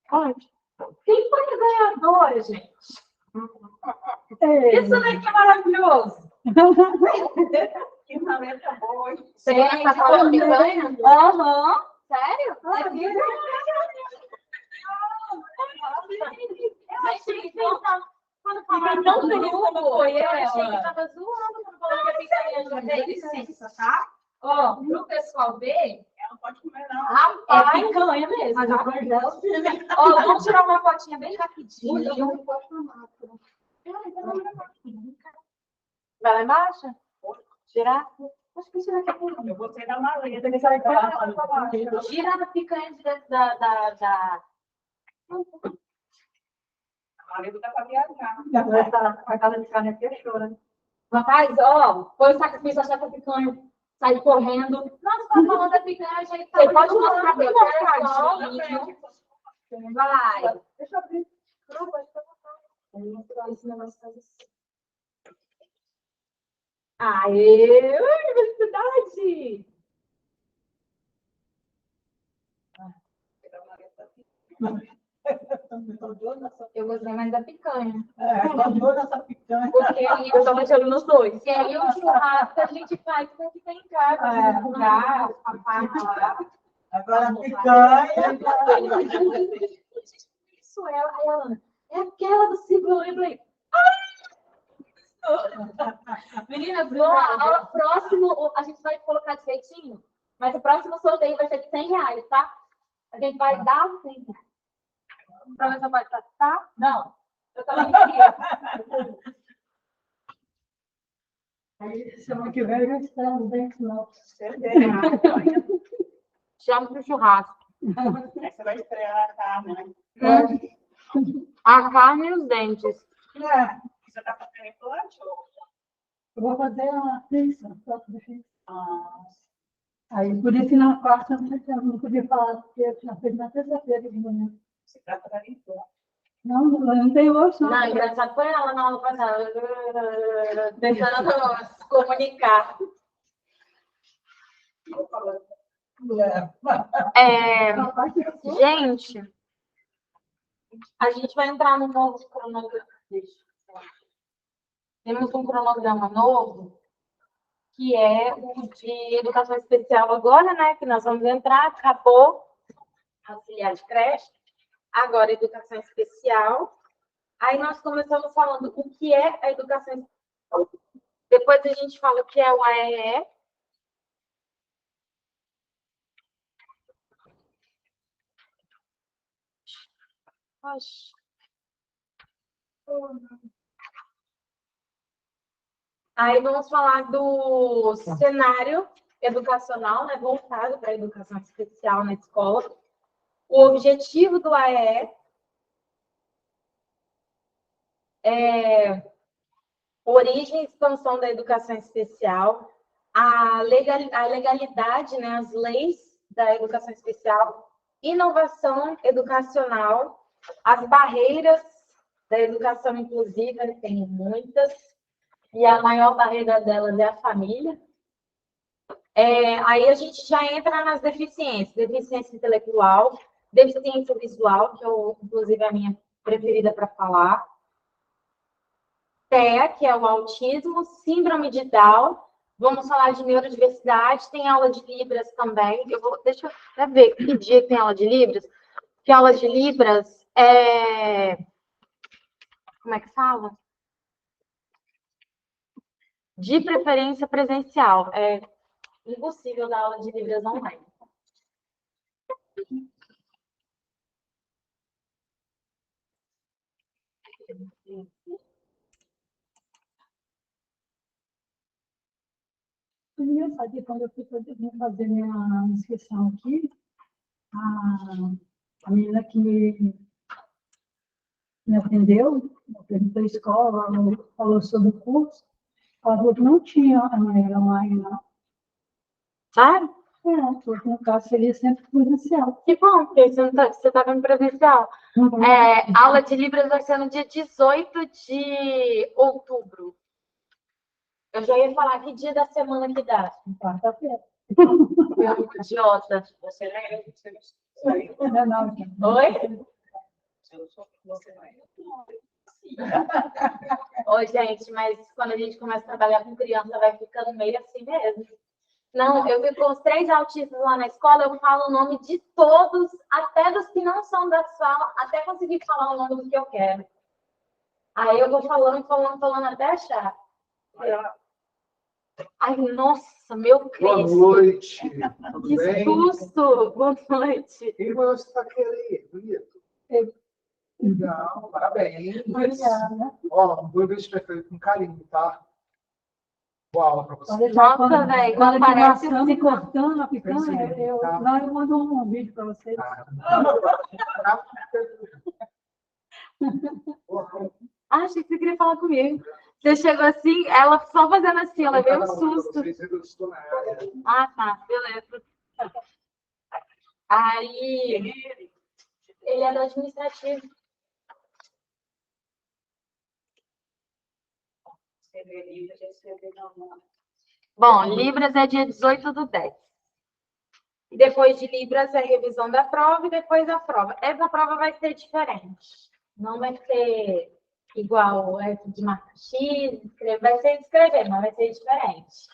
Pode. Quem foi a ganhadora, gente? Isso daqui é maravilhoso. Que talento bom. Você quer essa cola picanha? Aham. Sério? Eu achei que quando falaram tão grupo, eu achei que tava zoando quando falou que a picanha já veio. Licença, tá? Ó, pro pessoal ver, Não pode comer, não. rapaz, é picanha mesmo. Mas eu congelo. Ó, vamos tirar uma fotinha bem rapidinho. Não pode tomar. Vai lá embaixo? Tirar? Acho que tirar aqui. Eu vou ter dar uma letra. Gira a picanha de dentro da... A marido tá pra viajar. A casa de carne aqui fechou, né? Rapaz, ó, foi o sacrifício achar que a picanha sair correndo. Nossa, tá falando da picanha, gente. Você pode mostrar bem mostradinho. Vai. Deixa eu abrir. Não, pode ficar. Esse negócio faz assim. Aê, universidade! Eu gostei mais da picanha. Essa picanha. Porque aí eu tava achando nos dois. E aí o churrasco a gente faz com o que tem em casa. Lugar, Agora a picanha. Isso, ela, aí ela, é aquela do ciclo, eu falei, meninas, a aula próximo, a gente vai colocar direitinho, mas o próximo sorteio vai ser de R$100, tá? A gente vai dar R$100. Pra ver se vai estar, tá? Não. Eu tava mentindo. Aí, semana que vem, eu espero bem que não. Chama pro churrasco. Você vai estrear a carne, né? A carne e os dentes. Você tá fazendo implante? Eu vou fazer uma pizza. Aí, por isso que na quarta eu não podia falar, porque eu tinha feito na terça-feira de manhã. Se trata da implante. Não tem hoje, não. Não, engraçado foi ela na aula passada. Tentando se comunicar. Gente, a gente vai entrar no novo cronograma. Temos um cronograma novo, que é o de educação especial agora, né? Que nós vamos entrar, acabou auxiliar de creche, agora educação especial. Aí nós começamos falando o que é a educação especial. Depois a gente fala o que é o AEE. Aí vamos falar do cenário educacional, né, voltado para a educação especial na escola. O objetivo do AEE é origem e expansão da educação especial, a legalidade, né, as leis da educação especial, inovação educacional, as barreiras da educação inclusiva, tem muitas, e a maior barreira delas é a família. Aí a gente já entra nas deficiências, deficiência intelectual, deficiência visual, que inclusive é a minha preferida para falar, TEA, que é o autismo, síndrome de Down, vamos falar de neurodiversidade, tem aula de Libras também. Deixa eu até ver que dia que tem aula de Libras, que aula de Libras é... Como é que fala? De preferência presencial. É impossível dar aula de Libras online. Engraçado que quando eu fui fazer minha inscrição aqui, a menina que me atendeu, perguntou a escola, falou sobre o curso, ela falou que não tinha online, não. Sabe? Porque no caso seria sempre presencial. Que bom, porque você está vendo presencial. Aula de Libras vai ser no dia 18 de outubro. Eu já ia falar que dia da semana que dá. Quarta-feira. Meu idiota. Você lembra? Você Não, Oi? você não é. Oi, gente, mas quando a gente começa a trabalhar com criança, vai ficando meio assim mesmo. Não, eu fico com os 3 autistas lá na escola, eu falo o nome de todos, até dos que não são da sala, até conseguir falar o nome do que eu quero. Aí eu vou falando até achar. Ai, nossa, meu Boa Cristo. noite. Tudo Que bem? susto. Boa noite. Irmã, você está querendo? Bonito. Legal, parabéns. Obrigada. Ó, vou ver se vai fazer com carinho, tá? Boa aula para você. Pode deixar Nossa, velho, quando não parece estiver assando e assim. cortando a picanha, eu mando um vídeo para vocês. Ah, achei que você queria falar comigo. Você chegou assim, ela só fazendo assim, ela veio um susto. Ah, tá, beleza. Aí, ele é do administrativo. Bom, Libras é dia 18/10. E depois de Libras é revisão da prova e depois a prova. Essa prova vai ser diferente. Não vai ser igual essa de marca X, vai ser de escrever, mas vai ser diferente.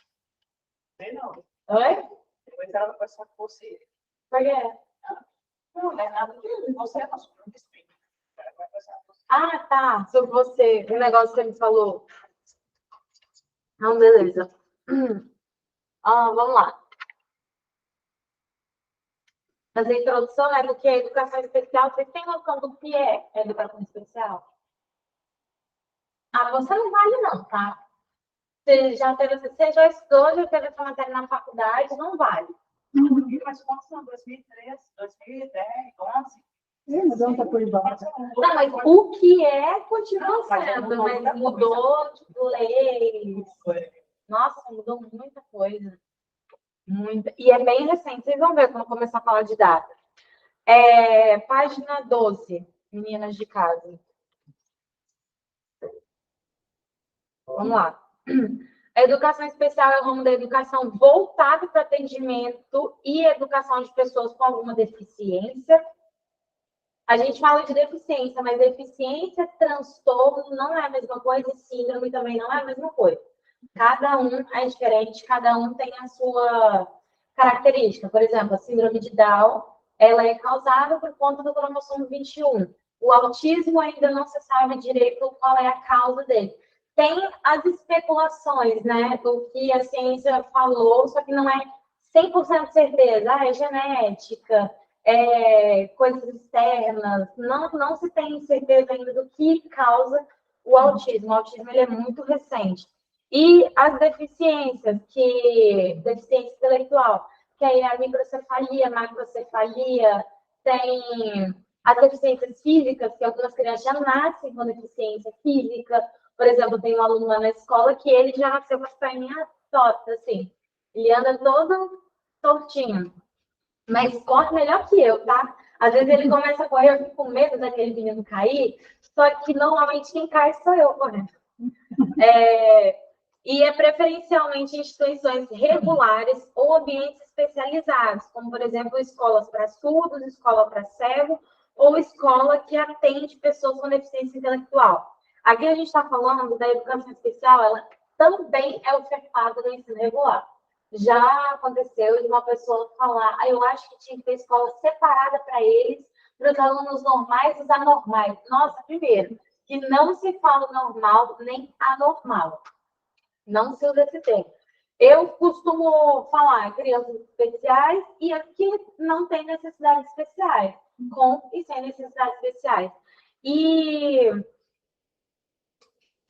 Sei não. Oi? Depois ela vai passar por você. Por quê? Não é nada que você é nosso respeito. Ela vai passar por você. Ah, tá. Sobre você, o negócio que você me falou. Não, beleza. Vamos lá. Fazer a introdução, né, do que é educação especial. Vocês têm noção do que é educação especial? Ah, você não vale não, tá? Você já estudou, já teve essa matéria na faculdade, não vale. Mas quantos são? 2003, 2010, 11? Mas não está por baixo. Não, mas o que é, continua sendo, mas mudou, tipo, leis. Nossa, mudou muita coisa. Muita. E é bem recente, vocês vão ver quando começar a falar de data. Página 12, meninas de casa. Vamos lá. A educação especial é o ramo da educação voltado para atendimento e educação de pessoas com alguma deficiência. A gente fala de deficiência, mas deficiência, transtorno não é a mesma coisa e síndrome também não é a mesma coisa. Cada um é diferente, cada um tem a sua característica. Por exemplo, a síndrome de Down, ela é causada por conta do cromossomo 21. O autismo ainda não se sabe direito qual é a causa dele. Tem as especulações, né, do que a ciência falou, só que não é 100% certeza. É genética, coisas externas. Não se tem certeza ainda do que causa o autismo. O autismo ele é muito recente. E as deficiências, deficiência intelectual, que aí é a microcefalia, macrocefalia, tem as deficiências físicas, que algumas crianças já nascem com deficiência física. Por exemplo, tem um aluno lá na escola que ele já nasceu com as perninhas tortas, assim. Ele anda todo tortinho. Mas corre melhor que eu, tá? Às vezes ele começa a correr, eu fico com medo daquele menino cair, só que normalmente quem cai sou eu correndo. E é preferencialmente em instituições regulares ou ambientes especializados, como, por exemplo, escolas para surdos, escola para cego, ou escola que atende pessoas com deficiência intelectual. Aqui a gente está falando da educação especial, ela também é ofertada no ensino regular. Já aconteceu de uma pessoa falar, eu acho que tinha que ter escola separada para eles, para os alunos normais e os anormais. Nossa, primeiro, que não se fala normal nem anormal. Não se usa esse termo. Eu costumo falar crianças especiais e aqui não tem necessidades especiais, com e sem necessidades especiais. E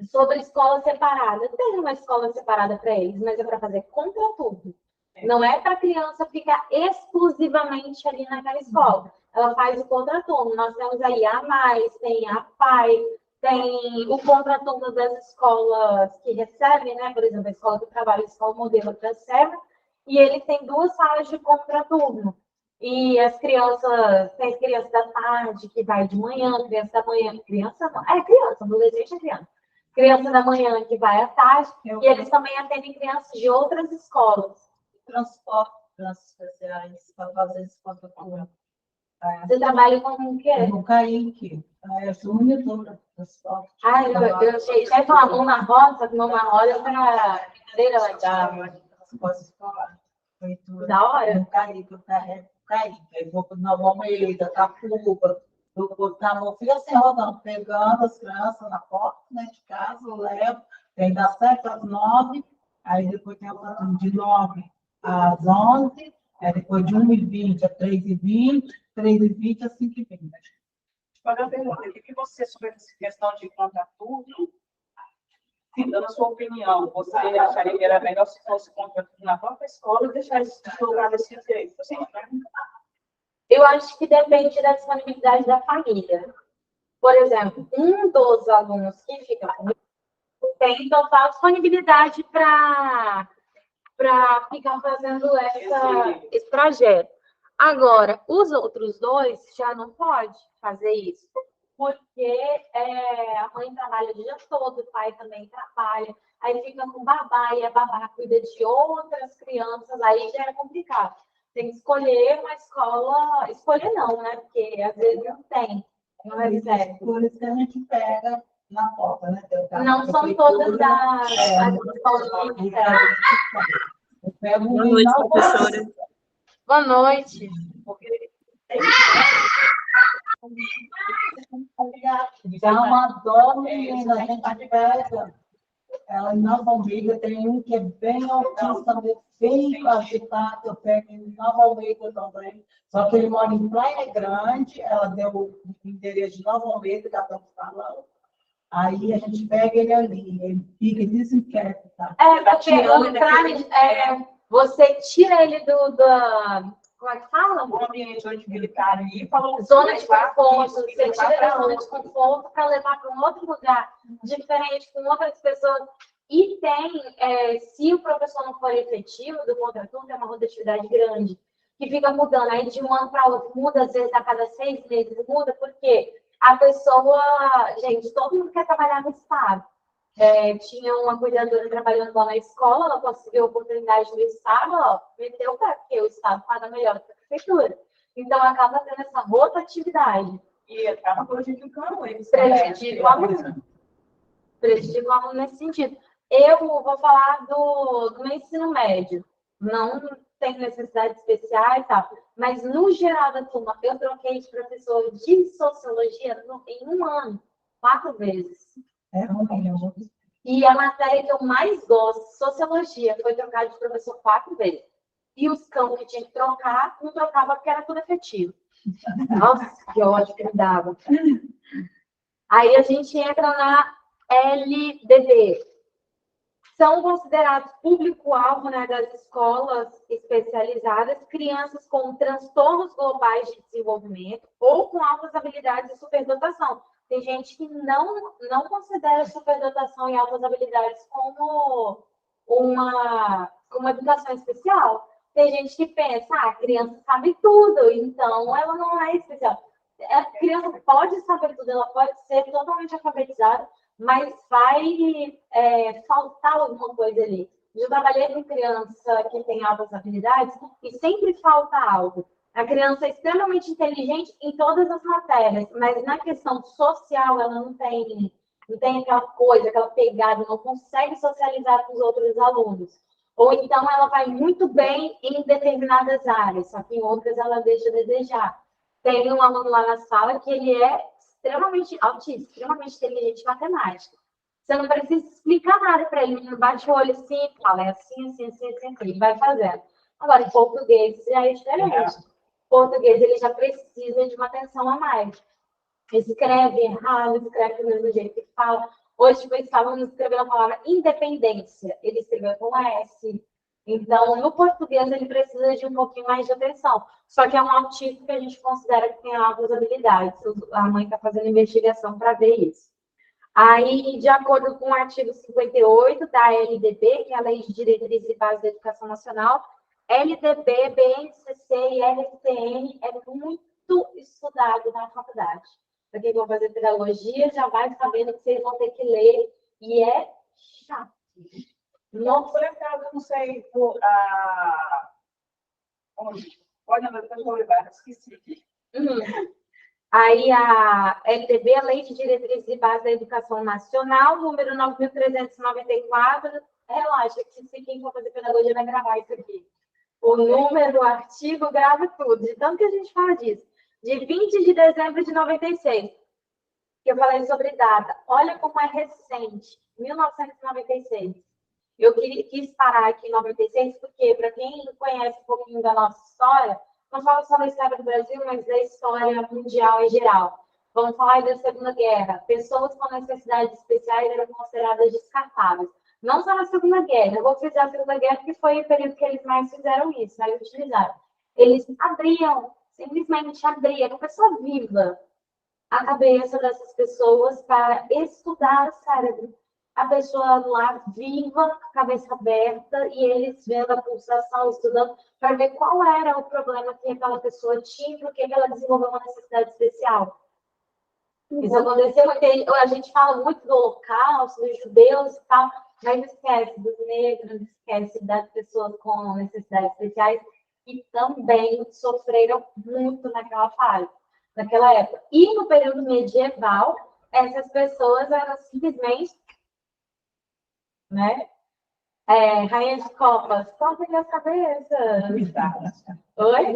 sobre escola separada, tem uma escola separada para eles, mas é para fazer contraturno. Não é para a criança ficar exclusivamente ali naquela escola. Ela faz o contraturno. Nós temos aí a Mais, tem a PAI, tem o contraturno das escolas que recebem, né? Por exemplo, a escola que trabalha, a escola modelo recebe, e ele tem 2 salas de contraturno. E as crianças, tem criança da tarde que vai de manhã, criança da manhã, criança não, criança, adolescente é criança. criança da manhã que vai à tarde, e eles também atendem crianças de outras escolas. Transporte, crianças especiais, para fazer esse contato. Você trabalha com o quê? No Kaique, eu sou monitora de transporte. Eu achei, já falar mão na roda, só que mão na roda para brincadeira legal. Transporte escolar. Da hora. No Kaique, eu carrego o Kaique. Aí vou para Nova Almeida, Tapuba. Eu vou estar no fio assim, rodando, pegando as crianças na porta, né, de casa, eu levo. Tem das 7 às 9, aí depois tem o de 9 às 11, aí depois de 1h20 a 3h20, 3h20 a 5h20. Olha a pergunta, o que você, sobre essa questão de contar tudo, dando a sua opinião, você acharia que era melhor se fosse contra tudo na própria escola ou deixar isso jogado assim? Eu acho que depende da disponibilidade da família. Por exemplo, um dos alunos que fica comigo tem total disponibilidade para ficar fazendo esse projeto. Agora, os outros dois já não pode fazer isso, porque a mãe trabalha o dia todo, o pai também trabalha, aí fica com babá, e a babá cuida de outras crianças, aí já é complicado. Tem que escolher uma escola, escolher não, né? Porque às vezes não tem, não é certo. Por isso que a gente pega na porta, né? Não são todas as escolas que eu pego Boa noite, professora. Boa noite. É uma dó, menina, a gente pega. Ela em Nova Almeida tem um que é bem autista, bem agitado, eu pego em Nova Almeida também. Só que ele mora em Praia Grande, ela deu o endereço de Nova Almeida, que estamos falando. Aí a gente pega ele ali, ele fica desinquieto, tá? Porque o trâmite, você tira ele como é que fala? O ambiente onde ele está ali, falou Zona de conforto, você tira da zona de conforto para levar para um outro lugar diferente, com outras pessoas. E tem, se o professor não for efetivo do contraturno, tem uma rotatividade grande, que fica mudando aí de um ano para outro, muda às vezes a cada 6 meses, muda porque a pessoa, gente, todo mundo quer trabalhar no Estado. Tinha uma cuidadora trabalhando lá na escola, ela conseguiu a oportunidade no Estado, meteu o pé, porque o Estado paga melhor que a prefeitura. Então, acaba tendo essa rotatividade. e acaba prejudicando eles. Prejudica o aluno. Prejudica o aluno nesse sentido. Eu vou falar do meu ensino médio. Não tem necessidades especiais, tá? Mas, no geral da turma, eu troquei de professor de sociologia em um ano, 4 vezes. É ruim, é muito. E a matéria que eu mais gosto, sociologia, foi trocar de professor 4 vezes. E os campos que tinha que trocar, não trocava porque era tudo efetivo. Nossa, que ódio que me dava. Aí a gente entra na LDB. São considerados público-alvo, né, das escolas especializadas crianças com transtornos globais de desenvolvimento ou com altas habilidades de superdotação. Tem gente que não considera superdotação e altas habilidades como uma educação especial. Tem gente que pensa, a criança sabe tudo, então ela não é especial. A criança pode saber tudo, ela pode ser totalmente alfabetizada, mas vai faltar alguma coisa ali. Eu trabalhei com criança que tem altas habilidades e sempre falta algo. A criança é extremamente inteligente em todas as matérias, mas na questão social ela não tem aquela coisa, aquela pegada, não consegue socializar com os outros alunos. Ou então ela vai muito bem em determinadas áreas, só que em outras ela deixa a desejar. Tem um aluno lá na sala que ele é extremamente autista, extremamente inteligente em matemática. Você não precisa explicar nada para ele, ele bate o olho assim e fala, é assim, assim, assim, assim, ele vai fazendo. Agora, em português já é diferente. Português, ele já precisa de uma atenção a mais. Escreve errado, escreve do mesmo jeito que fala. Hoje, tipo, eles estavam escrevendo a palavra independência, ele escreveu com S. Então, no português, ele precisa de um pouquinho mais de atenção. Só que é um autismo que a gente considera que tem altas habilidades. A mãe está fazendo investigação para ver isso. Aí, de acordo com o artigo 58 da LDB, que é a Lei de Diretrizes e Bases da Educação Nacional, LDB, BNCC e LCN é muito estudado na faculdade. Para quem vai fazer pedagogia, já vai sabendo que vocês vão ter que ler E é chato. Não, por acaso, eu não sei, onde? Olha, depois eu vou levar, esqueci aqui. Aí a LDB, a Lei de Diretrizes e Bases da Educação Nacional, número 9.394, relaxa, que se quem for fazer pedagogia vai gravar isso aqui. O número, o artigo, grava tudo, de tanto que a gente fala disso. De 20 de dezembro de 96, que eu falei sobre data. Olha como é recente, 1996. Eu quis parar aqui em 96, porque, para quem conhece um pouquinho da nossa história, não falo só da história do Brasil, mas da história mundial em geral. Vamos falar da Segunda Guerra. Pessoas com necessidades especiais eram consideradas descartáveis. Não só na Segunda Guerra. Eu vou frisar a Segunda Guerra porque foi o período que eles mais fizeram isso, mais utilizaram. Eles abriam, simplesmente abriam, uma pessoa viva, a cabeça dessas pessoas para estudar o cérebro. A pessoa lá viva, cabeça aberta, e eles vendo a pulsação, estudando, para ver qual era o problema que aquela pessoa tinha, porque ela desenvolveu uma necessidade especial. Isso aconteceu porque a gente fala muito do Holocausto, dos judeus e tal, mas esquece dos negros, esquece das pessoas com necessidades especiais, que também sofreram muito naquela fase, naquela época. E no período medieval, essas pessoas eram simplesmente, né? Rainha de copas, cortem as cabeças. Oi?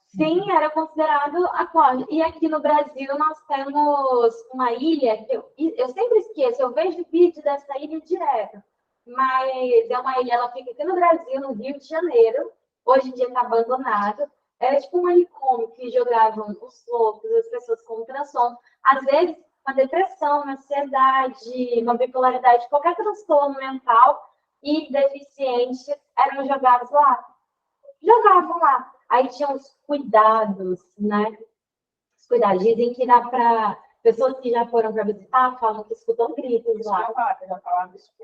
Sim, era considerado acorde. E aqui no Brasil nós temos uma ilha que eu sempre esqueço, eu vejo vídeo dessa ilha direto. Mas é uma ilha, ela fica aqui no Brasil, no Rio de Janeiro. Hoje em dia está abandonado. Era tipo um manicômio que jogavam os loucos, as pessoas com transtorno. Às vezes, uma depressão, uma ansiedade, uma bipolaridade, qualquer transtorno mental e deficientes eram jogados lá. Jogavam lá. Aí tinha os cuidados, né? Os cuidados. Dizem que dá para... Pessoas que já foram para visitar falam que escutam gritos lá.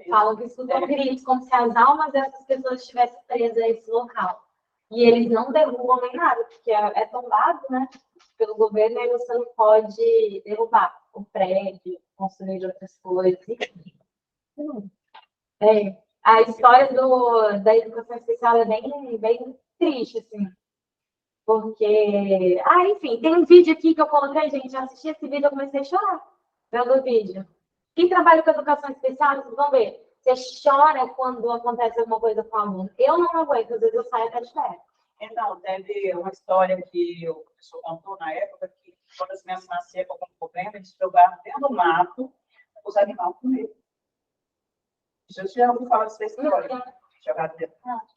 Falam que escutam gritos, como se as almas dessas pessoas estivessem presas a esse local. E eles não derrubam nem nada, porque é tombado, né? Pelo governo, aí você não pode derrubar o prédio, construir outras coisas. A história da educação especial é bem triste, assim. Porque, enfim, tem um vídeo aqui que eu coloquei, gente, eu assisti esse vídeo, eu comecei a chorar vendo o vídeo. Quem trabalha com educação especial, vocês vão ver, você chora quando acontece alguma coisa com o aluno. Eu não aguento, às vezes eu saio até de perto. Então, teve uma história que o professor contou na época, que quando as crianças nasciam com algum problema, eles jogavam dentro do mato os animais comer. Eu já ouvi falar dessa história, jogaram dentro do mato.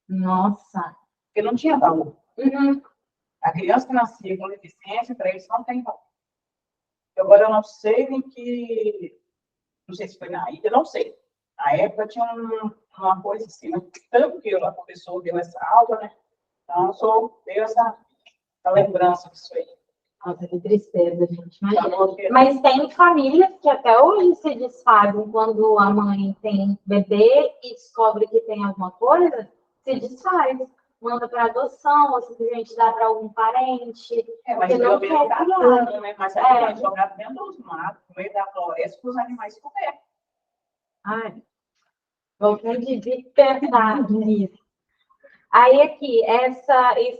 Nossa! Porque não tinha valor. A criança que nascia com deficiência, para eles não tem valor. Agora, eu não sei em que... Não sei se foi na ilha, não sei. Na época tinha uma coisa assim, mas tanto que a professora deu essa aula, né? Então, só deu essa lembrança disso aí. Nossa, que tristeza, gente. Mas tem famílias que até hoje se desfazem quando a mãe tem bebê e descobre que tem alguma coisa, se desfaz. Manda para adoção, ou simplesmente dá para algum parente. Mas não quer criar, né? Mas é jogado dentro dos matos, no meio da floresta, para os animais comerem. Ai, vou de pensar nisso. Aí aqui, esse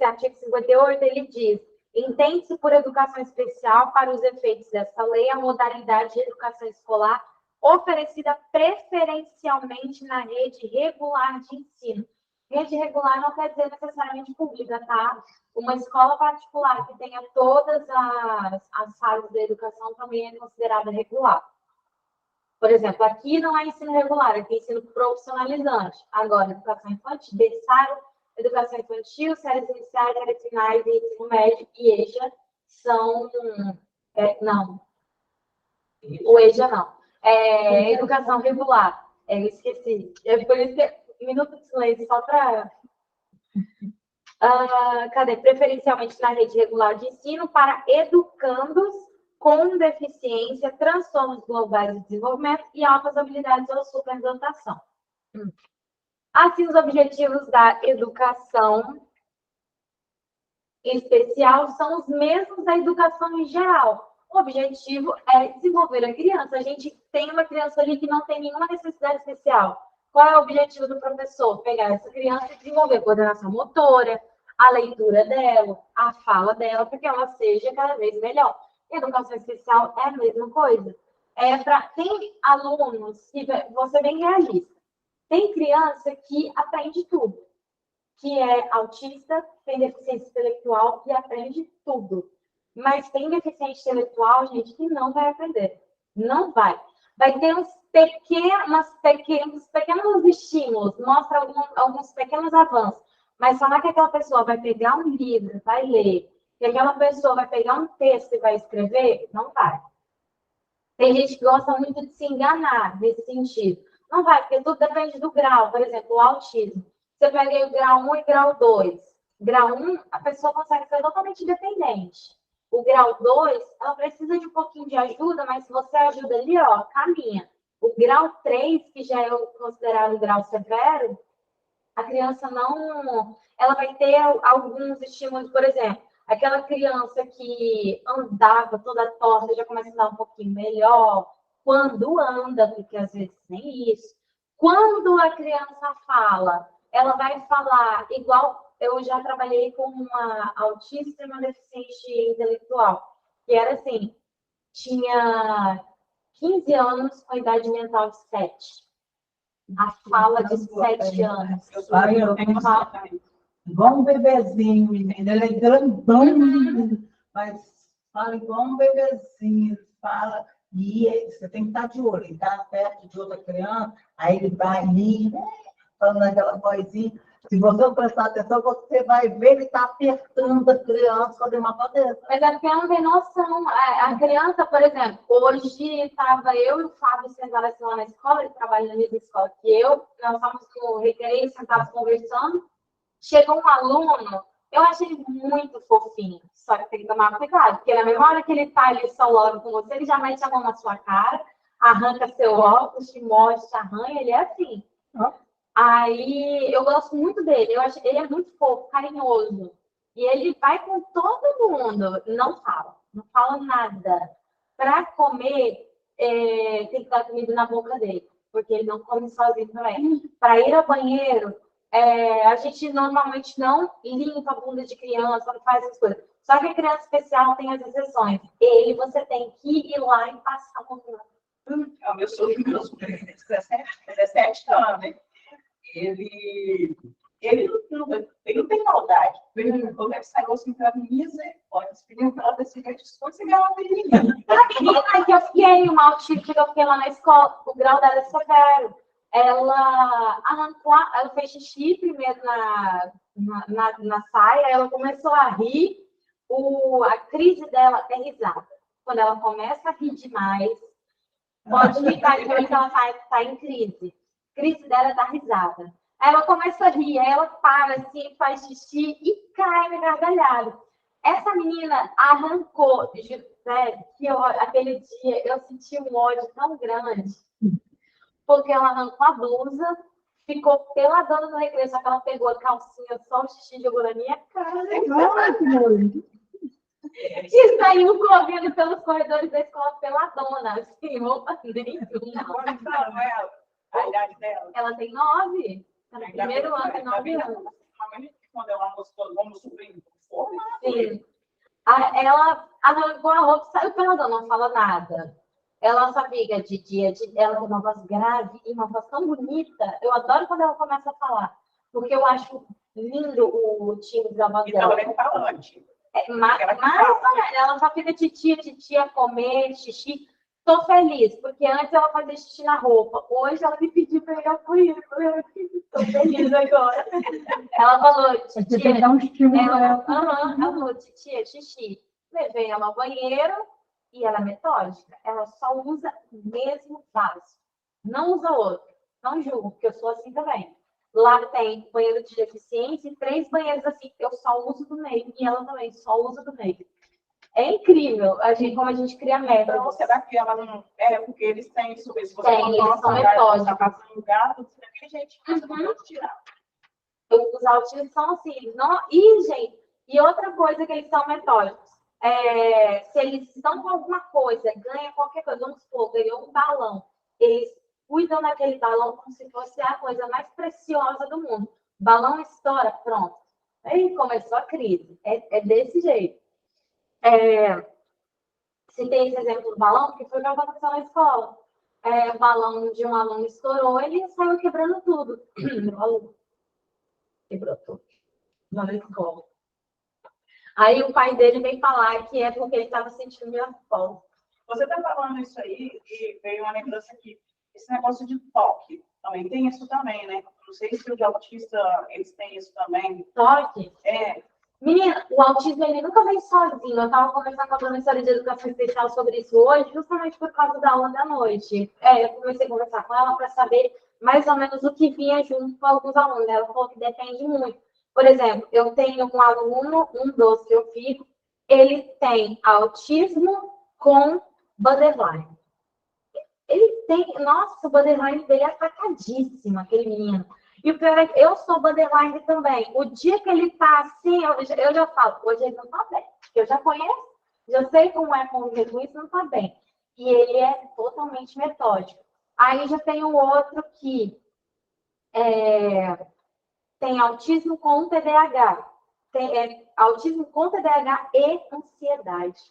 artigo 58, ele diz: entende-se por educação especial, para os efeitos desta lei, a modalidade de educação escolar oferecida preferencialmente na rede regular de ensino. Rede regular não quer dizer necessariamente pública, tá? Uma escola particular que tenha todas as fases da educação também é considerada regular. Por exemplo, aqui não é ensino regular, aqui é ensino profissionalizante. Agora, educação infantil, berçário, educação infantil, séries iniciais, séries finais e ensino médio e EJA são... não. O EJA não. Educação regular. Eu esqueci. Por isso que... Minuto de silêncio só para... Preferencialmente na rede regular de ensino para educandos com deficiência, transtornos globais de desenvolvimento e altas habilidades ou superdotação. Assim, os objetivos da educação especial são os mesmos da educação em geral, O objetivo é desenvolver a criança. A gente tem uma criança ali que não tem nenhuma necessidade especial. Qual é o objetivo do professor? Pegar essa criança e desenvolver a coordenação motora, a leitura dela, a fala dela, para que ela seja cada vez melhor. Educação especial é a mesma coisa. Tem alunos que, vou ser bem realista, tem criança que aprende tudo, que é autista, tem deficiência intelectual e aprende tudo. Mas tem deficiente intelectual, gente, que não vai aprender. Não vai. Vai ter uns pequenos estímulos, mostra alguns pequenos avanços. Mas falar que aquela pessoa vai pegar um livro, vai ler, que aquela pessoa vai pegar um texto e vai escrever, não vai. Tem gente que gosta muito de se enganar nesse sentido. Não vai, porque tudo depende do grau. Por exemplo, o autismo. Você pega o grau 1 e grau 2. Grau 1, a pessoa consegue ser totalmente independente. O grau 2, ela precisa de um pouquinho de ajuda, mas se você ajuda ali, ó, caminha. O grau 3, que já é considerado grau severo, a criança não... Ela vai ter alguns estímulos, por exemplo, aquela criança que andava toda torta já começa a andar um pouquinho melhor. Quando anda, porque às vezes nem isso. Quando a criança fala, ela vai falar igual... Eu já trabalhei com uma autista e uma deficiente intelectual, que era assim, tinha 15 anos com a idade mental de 7. A fala de 7 anos. Eu tenho uma Igual um bebezinho, menino. Ele é grandão, mas fala igual um bebezinho. Fala, e você tem que estar de olho. Ele está perto de outra criança, aí ele vai ali, falando aquela vozinha. Se você prestar atenção, você vai ver ele está apertando a criança quando uma coisa. Mas é porque ela não tem noção. A criança, por exemplo, hoje estava eu e o Fábio sentados lá na escola, ele trabalha na mesma escola que eu, nós estávamos no recreio, sentados conversando. Chegou um aluno, eu achei ele muito fofinho, só que tem que tomar cuidado, porque na mesma hora que ele está ali só logo com você, ele já mete a mão na sua cara, arranca seu óculos, te morde, te arranha, ele é assim. Aí eu gosto muito dele, ele é muito fofo, carinhoso. E ele vai com todo mundo, não fala nada. Para comer, tem que dar comida na boca dele, porque ele não come sozinho também. Para ir ao banheiro, a gente normalmente não limpa a bunda de criança, não faz essas coisas. Só que a criança especial tem as exceções. Ele, você tem que ir lá e passar por lá. O meu sobrinho, 17 anos, né? Ele não tem maldade. Ele saiu assim para mim, misericórdia. Esse menino fala desse jeito, você ganha uma menina. Que eu fiquei, uma autística que eu fiquei lá na escola, o grau dela é severo. Ela arrancou, ela fez xixi primeiro na saia, ela começou a rir, a crise dela é risada. Quando ela começa a rir demais, pode ficar de olho que ela está em crise. A crise dela é da risada. Aí ela começa a rir, aí ela para assim, faz xixi e cai na gargalhada. Essa menina arrancou, né, que aquele dia eu senti um ódio tão grande, porque ela arrancou a blusa, ficou peladona no recreio, só que ela pegou a calcinha, só o xixi jogou na minha cara. E saiu correndo pelos corredores da escola peladona, assim, roupa nenhuma. A idade dela? Ela tem 9. Tá no primeiro ano, tem 9 anos. Quando ela mostrou, vamos sobrinho, sim. Ela arrancou a roupa e saiu peladona, não fala nada. Ela sabia de dia, ela tem uma voz grave e uma voz tão bonita. Eu adoro quando ela começa a falar, porque eu acho lindo o timbre da voz dela. Então, ela é falante. Mas ela só fica titia, comer, xixi. Tô feliz, porque antes ela fazia xixi na roupa. Hoje ela me pediu para ir ao banheiro. Tô feliz agora. Ela falou, titia. Ela falou, titia, xixi. Levei ela ao banheiro e ela é metódica. Ela só usa o mesmo vaso. Não usa outro. Não julgo, porque eu sou assim também. Lá tem banheiro de deficiência e 3 banheiros assim. Eu só uso do meio. E ela também só usa do meio. É incrível como a gente cria métodos. Então, será que ela não... porque eles têm isso. Se você tem, eles são metódicos. Tá passando um gato, daquele jeito, você não pode tirar. Os autistas são assim. Não... E, gente, e outra coisa que eles são metódicos. Se eles estão com alguma coisa, ganha qualquer coisa, vamos supor, ganhou um balão, eles cuidam daquele balão como se fosse a coisa mais preciosa do mundo. Balão estoura, pronto. Aí começou a crise. É desse jeito. Se tem esse exemplo do balão, que foi o que aconteceu na escola. O balão de um aluno estourou, ele saiu quebrando tudo. O aluno quebrou tudo. Lá na escola. Aí o pai dele vem falar que é porque ele estava sentindo nervoso. Você está falando isso aí e veio uma lembrança aqui. Esse negócio de toque também tem isso também, né? Não sei se os autistas eles têm isso também. Toque? É. Menina, o autismo ele nunca vem sozinho. Eu estava conversando com a professora de educação especial sobre isso hoje, justamente por causa da aula da noite. Eu comecei a conversar com ela para saber mais ou menos o que vinha junto com alguns alunos. Ela falou que depende muito. Por exemplo, eu tenho um aluno, um dos que eu fico, ele tem autismo com borderline. Ele tem, nossa, o borderline dele é atacadíssimo, aquele menino. E o pior é que eu sou borderline também. O dia que ele tá assim, eu já falo, hoje ele não tá bem. Eu já conheço, já sei como é conviver com isso, não tá bem. E ele é totalmente metódico. Aí já tem o outro que tem autismo com TDAH. Tem autismo com TDAH e ansiedade.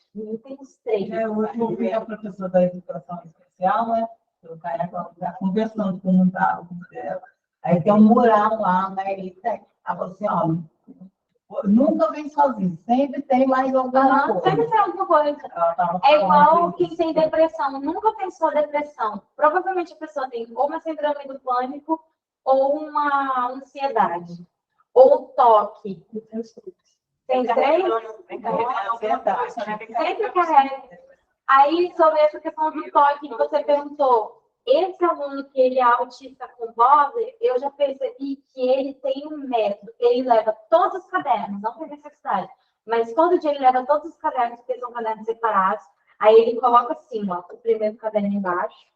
Tem os três. Eu ouvi a professora da educação especial, né? O cara está conversando com um aluno dela. Aí tem um mural lá, né? E tem. Ela falou assim, ó, nunca vem sozinho, sempre tem mais alguma coisa. Sempre tem alguma coisa. É igual quem tem depressão, nunca pensou depressão. Provavelmente a pessoa tem ou uma síndrome do pânico ou uma ansiedade. Ou toque. Tem três? Sempre carrega. Aí, sobre essa questão do toque que você perguntou, esse aluno que ele é autista com border, eu já percebi que ele tem um método. Ele leva todos os cadernos, não tem necessidade, mas todo dia ele leva todos os cadernos, porque são cadernos separados. Aí ele coloca assim, ó, o primeiro caderno embaixo,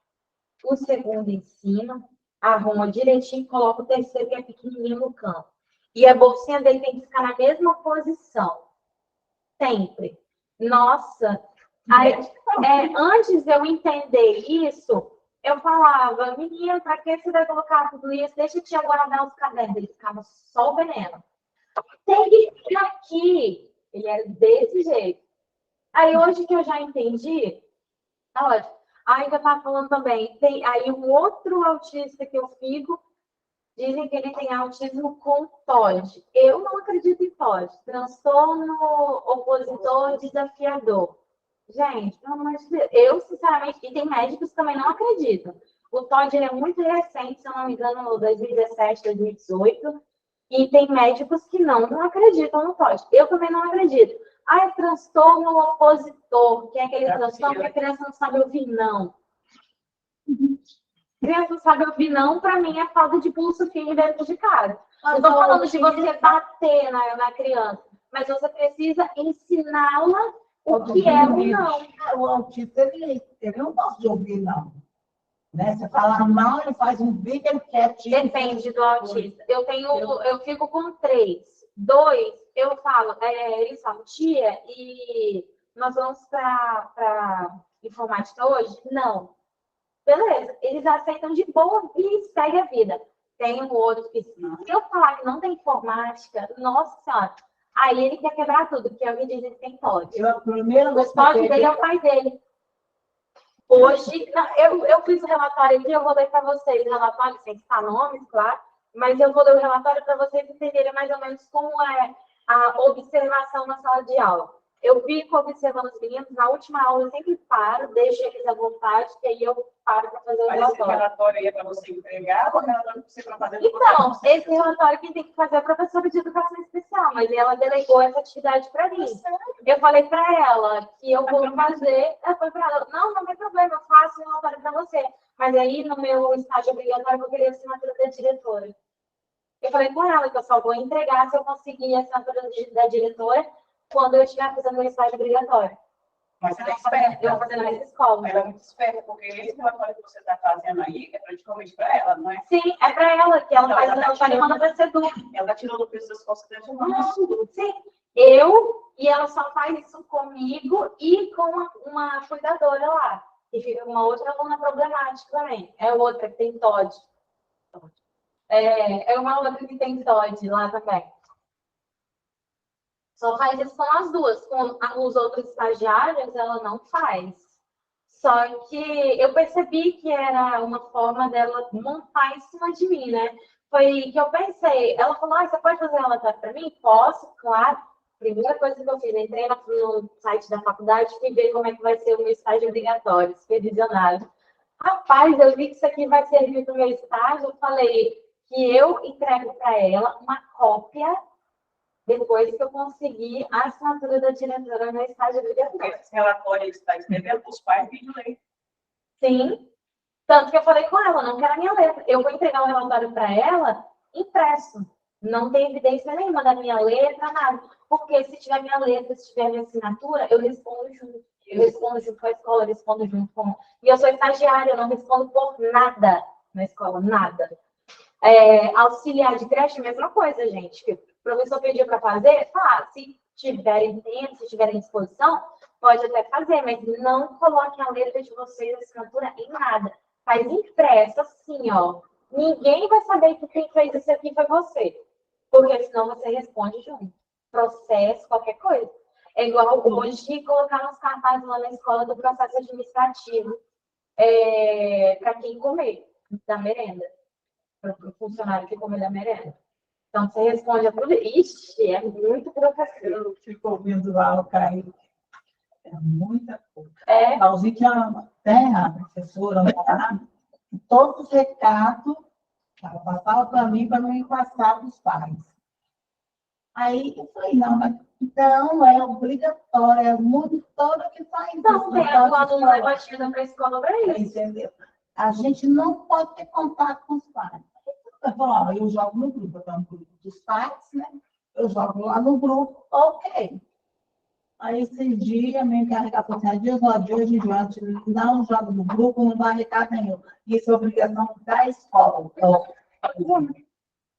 o segundo em cima, arruma direitinho, coloca o terceiro, que é pequenininho, no canto. E a bolsinha dele tem que ficar na mesma posição. Sempre. Nossa! Aí, antes de eu entender isso, eu falava, menina, para que você vai colocar tudo isso? Deixa eu te guardar os cadernos. Ele ficava só o veneno. Tem que ficar aqui. Ele era desse jeito. Aí, hoje que eu já entendi, tá ótimo. Aí, eu estava falando também, tem aí um outro autista que eu fico, dizem que ele tem autismo com TOD. Eu não acredito em TOD. Transtorno opositor desafiador. Gente, pelo amor de Deus, eu, sinceramente, e tem médicos que também não acreditam. O TOD é muito recente, se eu não me engano, 2017, 2018, e tem médicos que não acreditam no TOD. Eu também não acredito. É transtorno opositor, que é aquele transtorno que a criança não sabe ouvir não. Criança não sabe ouvir não, para mim, é falta de pulso firme dentro de casa. Não estou falando de você bater na criança, mas você precisa ensiná-la o que é o não. O autista, ele não gosta de ouvir não. Né? Você fala mal, ele faz um vídeo, ele quer te... Depende do autista. Eu fico com 3. 2, eu falo, eles falam, tia, e nós vamos para informática hoje? Não. Beleza, eles aceitam de boa e segue a vida. Tem um outro que, se eu falar que não tem informática, nossa senhora, aí ele quer quebrar tudo, porque alguém diz que tem TOD. O TOD dele é o pai dele. Hoje, eu fiz o relatório aqui, eu vou ler para vocês o relatório, sem citar nomes, claro, mas eu vou ler o relatório para vocês entenderem mais ou menos como é a observação na sala de aula. Eu fico observando os meninos, na última aula eu sempre paro, deixo eles à vontade, que aí eu paro para fazer o relatório. Esse relatório aí é para você entregar ou é relatório para você para fazer? Então, esse relatório quem tem que fazer é a professora de educação especial, mas ela delegou essa atividade para mim. Eu falei para ela que eu vou fazer, ela foi para ela, não tem problema, eu faço o relatório para você. Mas aí, no meu estágio obrigatório, eu vou querer a assinatura da diretora. Eu falei com ela que eu só vou entregar se eu conseguir a assinatura da diretora quando eu estiver fazendo o estágio obrigatório. Mas ela é esperta. Eu vou fazer na mesma escola. Ela é muito esperta, porque esse relatório que você está fazendo aí é praticamente para ela, não é? Sim, é para ela, que ela faz o relatório e manda para a SEDU. Ela está tirando o preço das costas dela. Sim, eu E ela só faz isso comigo e com uma cuidadora lá. E fica uma outra aluna problemática também. É outra que tem TOD. É uma outra que tem TOD lá também. Só faz isso com as duas. Com os outros estagiários, ela não faz. Só que eu percebi que era uma forma dela montar em cima de mim, né? Foi que eu pensei. Ela falou, você pode fazer relatório para mim? Posso, claro. Primeira coisa que eu fiz, entrei no site da faculdade e ver como é que vai ser o meu estágio obrigatório, supervisionado. Rapaz, eu vi que isso aqui vai servir para o meu estágio. Eu falei que eu entrego para ela uma cópia depois que eu conseguir a assinatura da diretora no estágio obrigatório. Esse relatório que está escrevendo, os pais pedem lei. Sim. Tanto que eu falei com ela, não quero a minha letra. Eu vou entregar o relatório para ela impresso. Não tem evidência nenhuma da minha letra, nada. Porque se tiver minha letra, se tiver minha assinatura, eu respondo junto. Eu respondo junto com a escola, eu respondo junto com... E eu sou estagiária, eu não respondo por nada na escola, nada. Auxiliar de creche, mesma coisa, gente. Que o professor pediu para fazer, se tiverem tempo, se tiverem disposição, pode até fazer, mas não coloquem a letra de vocês, a assinatura, em nada. Faz impresso, assim, ó. Ninguém vai saber que quem fez isso aqui foi você. Porque senão você responde junto. Processo, qualquer coisa. É igual hoje colocar uns cartazes lá na escola do processo administrativo para quem comer da merenda. Para o funcionário que come da merenda. Então, você responde a tudo. Ixi, é muito burocracia. Eu fico ouvindo lá o Caio. É muita coisa. É. Talvez que a professora, todos os recados, ela passava para mim para não passar para os pais. Aí eu falei, não, mas não é obrigatório, é a monitora que faz isso. Não, tem a aluno levando para a escola para isso. Entendeu? A gente não pode ter contato com os pais. Eu jogo no grupo, eu estou no grupo dos pais, né? Eu jogo lá no grupo, ok. Aí, esses dias, minha encarregada falou assim, de hoje em diante, não joga no grupo, não dá recado nenhum. Isso é obrigação da escola. Então,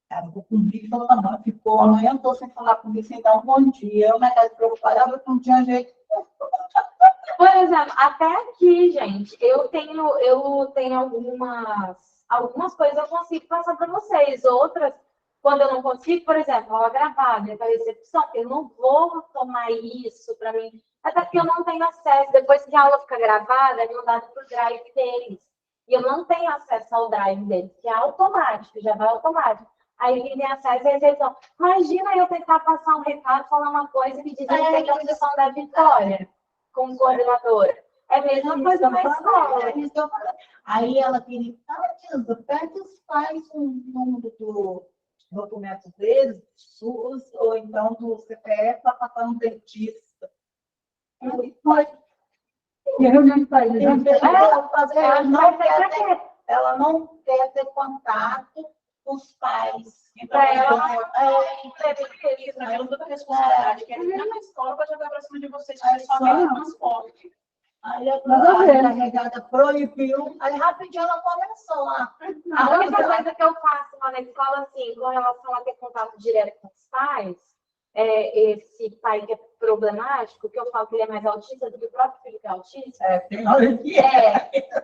ela ficou comigo e falou, não, ficou, amanhã eu estou sem falar comigo, sem dar um bom dia. Eu, na casa preocupada, eu não tinha jeito. Por exemplo, até aqui, gente, eu tenho algumas coisas eu consigo passar para vocês. Outras, quando eu não consigo, por exemplo, aula gravada, para recepção, eu não vou tomar isso para mim, até porque eu não tenho acesso. Depois que a aula fica gravada, é mandado para o drive deles. E eu não tenho acesso ao drive deles, que é automático, já vai automático. Aí ele tem acesso à recepção. Imagina eu tentar passar um recado, falar uma coisa e me dizer que tem a posição da Vitória como coordenadora. É a mesma coisa na escola. Aí ela queria, Tilda, pede os pais o número do documento deles, SUS, ou então do CPF, para passar no dentista. Ela não quer ter contato com os pais. Então, ela não tem responsabilidade, que é entrar na escola para jogar para cima de vocês, que é só meio transporte. Aí a carregada proibiu, aí rapidinho ela começou lá. A única coisa que eu faço lá na escola, assim, com relação a ter contato direto com os pais, esse pai que é problemático, que eu falo que ele é mais autista do que o próprio filho que é autista. Tem hora que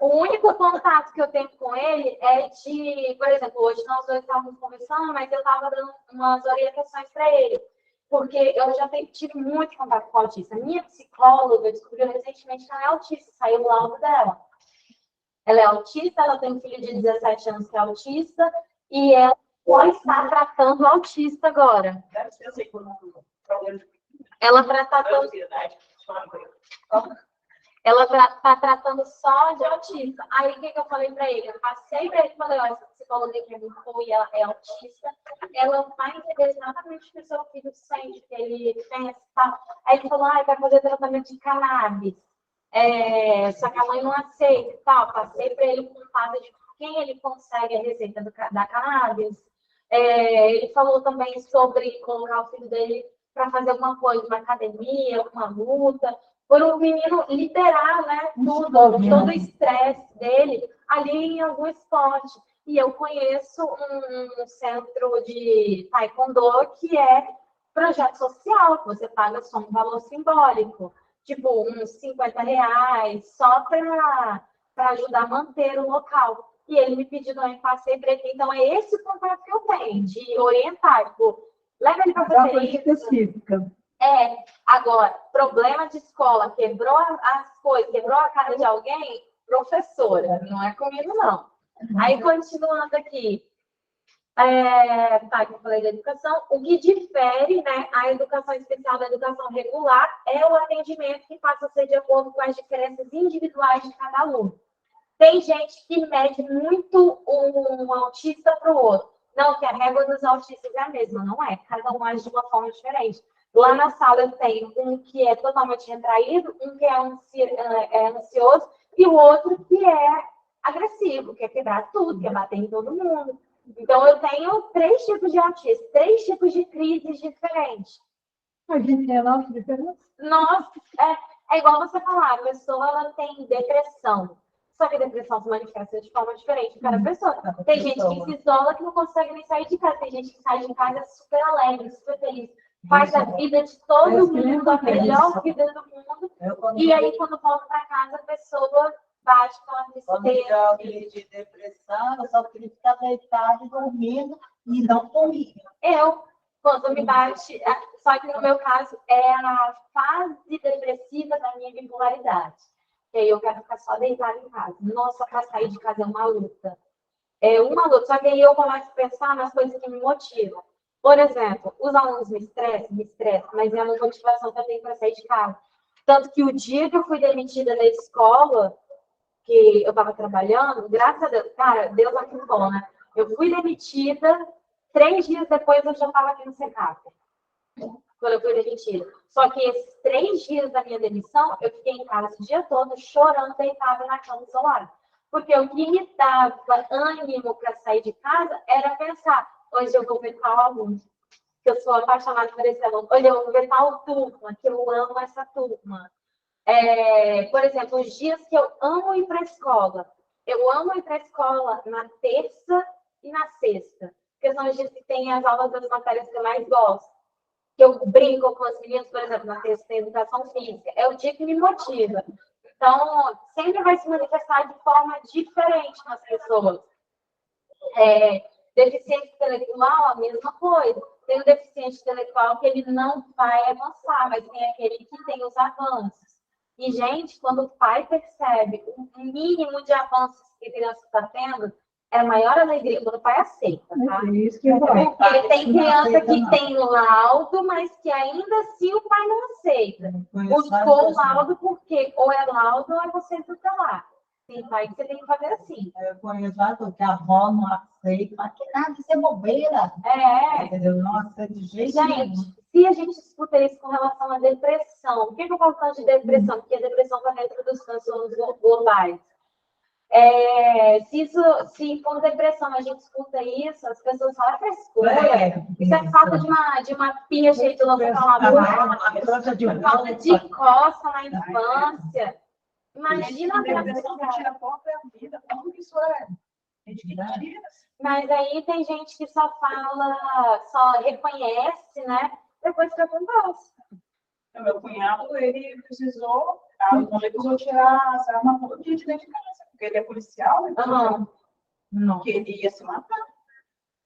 O único contato que eu tenho com ele é de, por exemplo, hoje nós dois estávamos conversando, mas eu estava dando umas orientações para ele. Porque eu já tive muito contato com autista. Minha psicóloga descobriu recentemente que ela é autista, saiu o laudo dela. Ela é autista, ela tem um filho de 17 anos que é autista, e ela está tratando o autista agora. Deve ser assim, por um problema de ela está tratando. Ela está tratando só de autista. Aí, o que eu falei para ele? Eu passei para ele e falei, essa psicóloga que é muito boa e ela é autista, ela vai entender exatamente o que o seu filho sente, que ele pensa e tal. Aí ele falou, vai fazer tratamento de cannabis. Só que a mãe não aceita e tal. Passei para ele o contato de quem ele consegue a receita da cannabis. Ele falou também sobre colocar o filho dele para fazer alguma coisa, uma academia, alguma luta, por um menino liberar, né, todo o estresse dele ali em algum esporte. E eu conheço um centro de taekwondo que é projeto social, que você paga só um valor simbólico, tipo uns R$ 50, só para ajudar a manter o local. E ele me pediu também passeio para ele. Então, é esse o contato que eu tenho, de orientar, tipo, leva ele para fazer coisa isso. específica. Agora, problema de escola, quebrou as coisas, quebrou a cara de alguém, professora, não é comigo, não. Aí, continuando aqui, que eu falei da educação, o que difere, né, a educação especial da educação regular é o atendimento que passa a ser de acordo com as diferenças individuais de cada aluno. Tem gente que mede muito um autista para o outro. Não, que a régua dos autistas é a mesma, não é. Cada um age de uma forma diferente. Lá na sala eu tenho um que é totalmente retraído, um que é ansioso e o outro que é agressivo, quer quebrar tudo, quer bater em todo mundo. Então, eu tenho 3 tipos de autismo, 3 tipos de crises diferentes. A gente tem a nossa diferença. Nossa, é igual você falar, a pessoa ela tem depressão. Só que a depressão se manifesta de forma diferente para cada pessoa. Tem gente que se isola que não consegue nem sair de casa. Tem gente que sai de casa super alegre, super feliz. Faz a vida de todo mundo, a melhor vida do mundo. E aí, quando volta para casa, a pessoa bate com a Quando tristeza. eu crise de depressão, eu só queria ficar deitado, dormindo e não comia. Quando me bate, só que no meu caso é a fase depressiva da minha bipolaridade. E aí eu quero ficar só deitada em casa. Nossa, para sair de casa é uma luta. É uma luta. Só que aí eu começo a pensar nas coisas que me motivam. Por exemplo, os alunos me estressam, mas é uma motivação que eu tenho para sair de casa. Tanto que o dia que eu fui demitida da escola, que eu estava trabalhando, graças a Deus, cara, Deus é muito bom, né? Eu fui demitida, 3 dias depois eu já estava aqui no SECAP, quando eu fui demitida. Só que esses 3 dias da minha demissão, eu fiquei em casa o dia todo, chorando, deitada na cama isolada. Porque o que me dava ânimo para sair de casa era pensar, hoje eu vou ver tal aluno, que eu sou apaixonada por esse aluno, hoje eu vou ver tal turma, que eu amo essa turma. Por exemplo, os dias que eu amo ir para a escola. Eu amo ir para a escola na terça e na sexta, porque são os dias que tem as aulas das matérias que eu mais gosto. Que eu brinco com as meninas, por exemplo, na terça tem educação física. É o dia que me motiva. Então, sempre vai se manifestar de forma diferente nas pessoas. Deficiente intelectual, a mesma coisa. Tem o deficiente intelectual que ele não vai avançar, mas tem aquele que tem os avanços. E, gente, quando o pai percebe o mínimo de avanços que a criança está tendo, é a maior alegria quando o pai aceita, tá? É isso que eu falo. Porque tem criança que tem laudo, mas que ainda assim o pai não aceita. Buscou o laudo porque ou é laudo ou é você tutelar. Tem pai que você tem que fazer assim. Eu conheço que a avó não aceita, mas que nada, isso é bobeira. Entendeu? Nossa, de jeito nenhum. Gente, se a gente escuta isso com relação à depressão, por que eu falo tanto de depressão? Porque a depressão está dentro dos transtornos globais. Se com depressão a gente escuta isso, as pessoas falam frescura. Isso é falta de uma pia cheia de louça falta de coça na infância. Imagina a depressão que tira a própria vida. Como que isso é? Gente que tira. Mas aí tem gente que só fala, só reconhece, né? Depois que acontece. O meu cunhado, ele precisou tirar essa arma todo dia de dentro de casa, porque ele é policial, né? Não. Que ele ia se matar.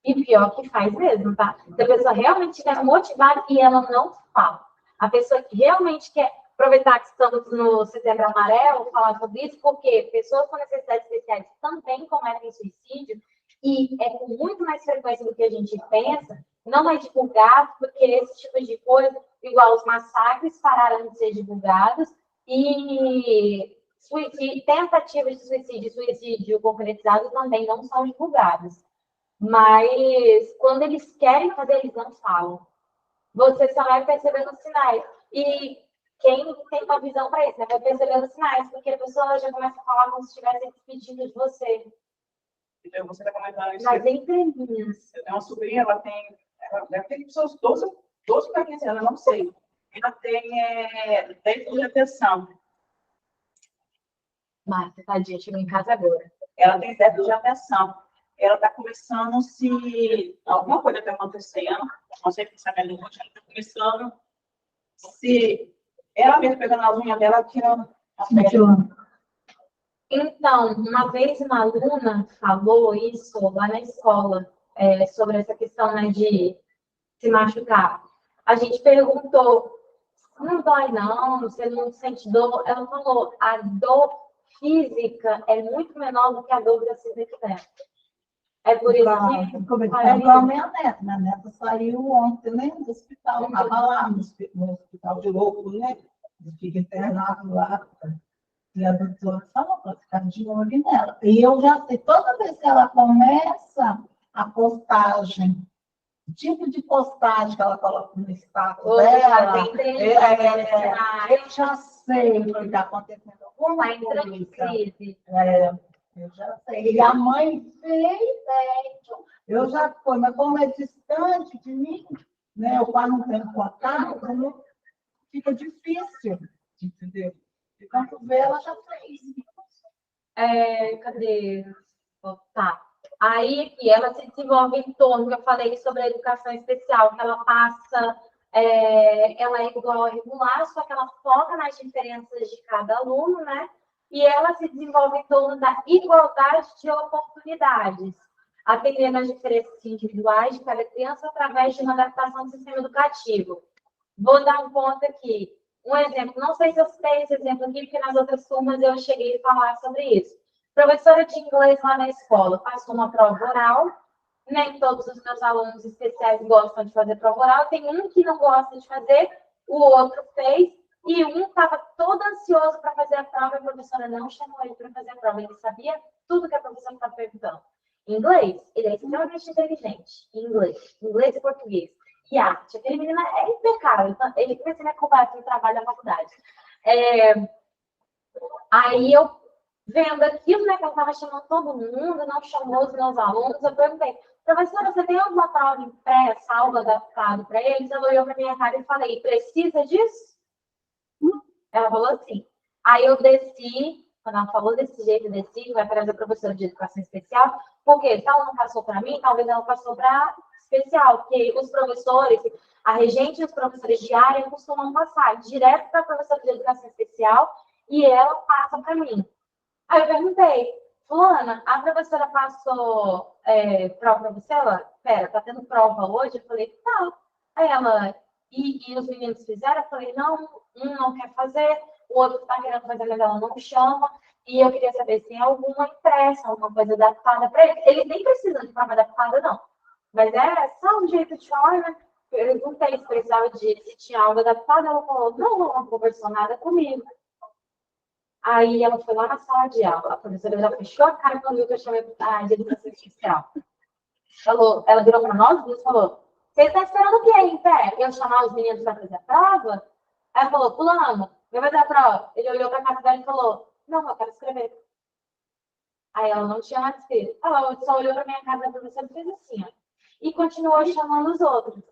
E pior que faz mesmo, tá? Se a pessoa realmente estiver motivada e ela não fala. A pessoa que realmente quer aproveitar que estamos no Setembro Amarelo, falar sobre isso, porque pessoas com necessidades especiais também cometem suicídio e é com muito mais frequência do que a gente pensa, não é divulgado, porque esse tipo de coisa, igual os massacres, pararam de ser divulgados e tentativas de suicídio concretizado também não são divulgadas. Mas quando eles querem fazer, eles não falam. Você só vai percebendo sinais. E quem tem uma visão para isso, né? Vai percebendo sinais, porque a pessoa já começa a falar como se estivesse despedindo de você. Então, você está comentando isso. Mas em entrelinhas. Eu tenho uma sobrinha, ela deve ter seus 12 para 15 anos, eu não sei. Ela tem déficit de atenção. Marta, tadinha, chegou em casa agora. Ela tem déficit de atenção. ela está começando se alguma coisa está acontecendo, não sei se sabe, ela está começando se ela mesma pegando a unha dela, tira a pele. Então, uma vez uma aluna falou isso lá na escola, sobre essa questão, né, de se machucar. A gente perguntou, não dói não, você não sente dor? Ela falou, a dor física é muito menor do que a dor que a Cida tiver. É por isso que... É igual a minha neta saiu ontem, né, do hospital, estava lá no hospital de louco, né, fica internado lá, e a doutora falou para ficar de olho nela. E eu já sei, toda vez que ela começa a postagem, o tipo de postagem que ela coloca no status dela, eu já sei o que está acontecendo. Alguma coisa. Eu já sei. E a mãe fez, eu já fui, mas como é distante de mim, né, eu quase não tenho contato, né, fica difícil, entendeu? E quando vê, ela já fez. Cadê? Tá. Aí que ela se desenvolve em torno, que eu falei sobre a educação especial, que ela passa, ela é igual ao regular, só que ela foca nas diferenças de cada aluno, né? E ela se desenvolve em torno da igualdade de oportunidades, atendendo às diferenças individuais de cada criança através de uma adaptação do sistema educativo. Vou dar um ponto aqui. Um exemplo, não sei se eu citei esse exemplo aqui, porque nas outras turmas eu cheguei a falar sobre isso. Professora de inglês lá na escola passou uma prova oral, nem todos os meus alunos especiais gostam de fazer prova oral, tem um que não gosta de fazer, o outro fez, e um estava todo ansioso para fazer a prova, e a professora não chamou ele para fazer a prova, ele sabia tudo que a professora estava perguntando. Em inglês, ele é extremamente inteligente, em inglês e português. E arte, aquele menino é impecável, então, ele precisa me culpar no trabalho da faculdade. Aí eu, vendo aquilo, né, que eu estava chamando todo mundo, não chamou os meus alunos, eu perguntei, professora, você tem alguma prova impressa, algo adaptado para eles? Ela olhou para minha cara e falei, precisa disso? Ela falou assim. Aí eu desci, quando ela falou desse jeito, eu desci, vai para a professora de educação especial, porque se ela não passou para mim, talvez ela passou para especial, porque os professores, a regente e os professores de área costumam passar direto para a professora de educação especial e ela passa para mim. Aí eu perguntei, fulana, a professora passou prova para você? Ela, pera, tá tendo prova hoje? Eu falei, tá. Aí ela, e os meninos fizeram? Eu falei, não, um não quer fazer, o outro está querendo fazer, mas ela não me chama. E eu queria saber se tem alguma impressa, alguma coisa adaptada para eles. Eles nem precisam de prova adaptada, não. Mas é só um jeito de falar, né? Eu perguntei se precisava se tinha algo adaptado. Ela falou, não conversou nada comigo. Aí ela foi lá na sala de aula. A professora já fechou a cara quando viu que eu chamei de educação especial. Ela virou para nós duas e falou, você está esperando o quê aí em pé? Eu chamar os meninos para fazer a prova? Aí ela falou, fulano, vai fazer a prova. Ele olhou para a cara dela e falou, não, eu quero escrever. Aí ela não tinha mais escrito. Ela só olhou para minha cara da professora e fez assim, ó. E continuou chamando os outros.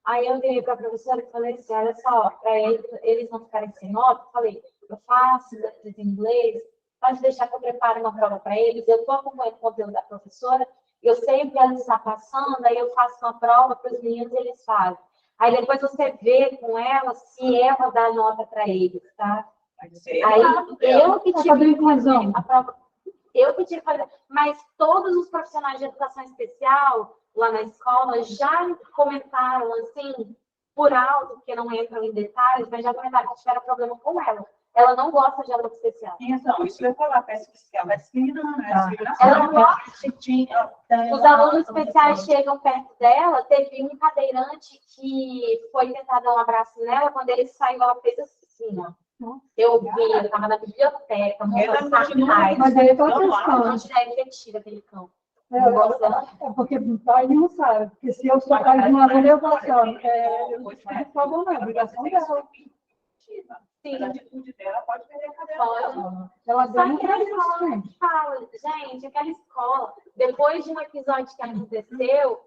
Aí eu virei para a professora e falei assim, olha só, para eles não ficarem sem nota, eu falei, eu faço de inglês, pode deixar que eu prepare uma prova para eles, eu estou acompanhando o conteúdo da professora, eu sei o que ela está passando, aí eu faço uma prova para os meninos e eles fazem. Aí depois você vê com ela se ela dá nota para eles, tá? Aí eu que tive que fazer a prova. Eu que tive que fazer, mas todos os profissionais de educação especial lá na escola já comentaram, assim, por alto, porque não entram em detalhes, mas já comentaram que tiveram problema com ela. Ela não gosta de aula especial. Então, isso eu vou falar, parece que ela é discriminando, né? Ela não gosta. Os alunos especiais chegam perto dela, teve um cadeirante que foi tentar dar um abraço nela, quando ele saiu, ela fez assim, ó. Eu vi, eu estava na biblioteca, mas aí eu tô não é efetivo aquele cão. Porque o pai não sabe, porque se eu sou pai de uma mulher, eu vou assim, eu não tenho resposta, não, é obrigação dela. Sim. A atitude dela pode perder a cadeira. Ela Só que a escola fala, gente, aquela escola, depois de um episódio que aconteceu,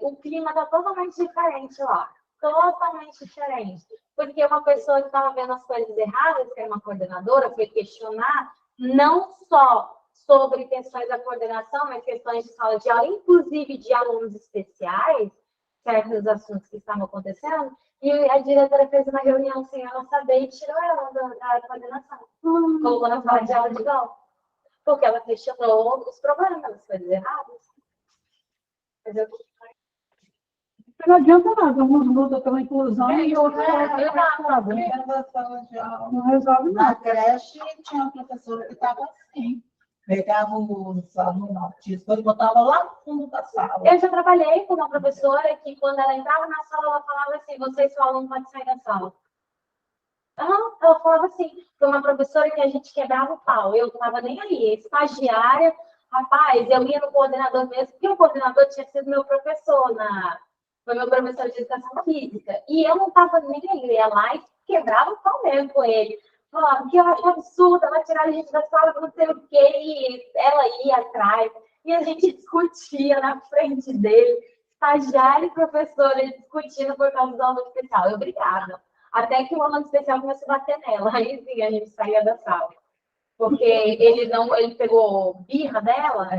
o clima está totalmente diferente lá. Totalmente diferente. Porque uma pessoa que estava vendo as coisas erradas, que era uma coordenadora, foi questionar não só sobre questões da coordenação, mas questões de sala de aula, inclusive de alunos especiais, certos assuntos que estavam acontecendo, e a diretora fez uma reunião sem ela saber e tirou ela da coordenação. Colocou na sala de aula de igual. Porque ela questionou os problemas, as coisas erradas. Entendeu? Não adianta nada, uns lutam pela inclusão e outros não resolve Na nada. creche tinha uma professora que estava assim. Pegava os alunos autistas e botava lá no fundo da sala. Eu já trabalhei com uma professora que, quando ela entrava na sala, ela falava assim: vocês, seu aluno, pode sair da sala. Ela falava assim, foi uma professora que a gente quebrava o pau, eu não estava nem aí, estagiária, rapaz, eu ia no coordenador mesmo, porque o coordenador tinha sido meu professor, foi meu professor de educação física, e eu não estava nem aí, eu ia lá e quebrava o pau mesmo com ele, falava que eu achava absurdo, ela tirar a gente da sala, não sei o quê, e ela ia atrás, e a gente discutia na frente dele, estagiária e professora discutindo por causa do aluno especial, eu brigava. Até que o aluno especial começou a bater nela. Aí sim, a gente saía da sala. Porque ele pegou birra dela,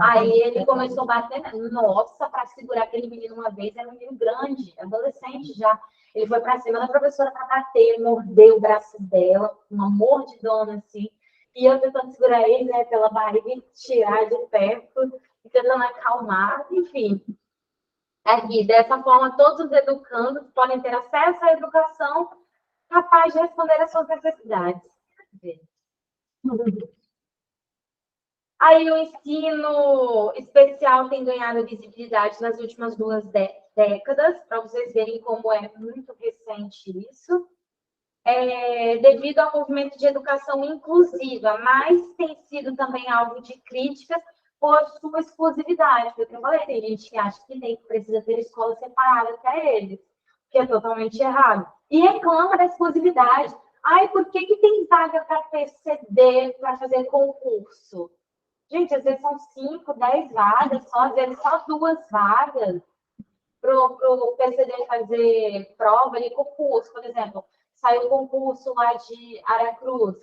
aí ele começou a bater nela. Nossa, para segurar aquele menino uma vez, era um menino grande, adolescente já. Ele foi para cima da professora para bater, mordeu o braço dela, uma mordidona assim. E eu tentando segurar ele, né, pela barriga e tirar de perto, tentando acalmar, enfim. Aqui, dessa forma, todos os educandos podem ter acesso à educação capaz de responder às suas necessidades. Aí o ensino especial tem ganhado visibilidade nas últimas 2 décadas, para vocês verem como é muito recente isso. Devido ao movimento de educação inclusiva, mas tem sido também alvo de críticas por sua exclusividade, porque eu falei, tem gente que acha que precisa ter escola separada para eles, que é totalmente errado. E reclama da exclusividade. Ai, por que tem vaga para PCD, para fazer concurso? Gente, às vezes são 5, 10 vagas, às vezes só 2 vagas para o PCD fazer prova e concurso, por exemplo. Saiu o concurso lá de Aracruz,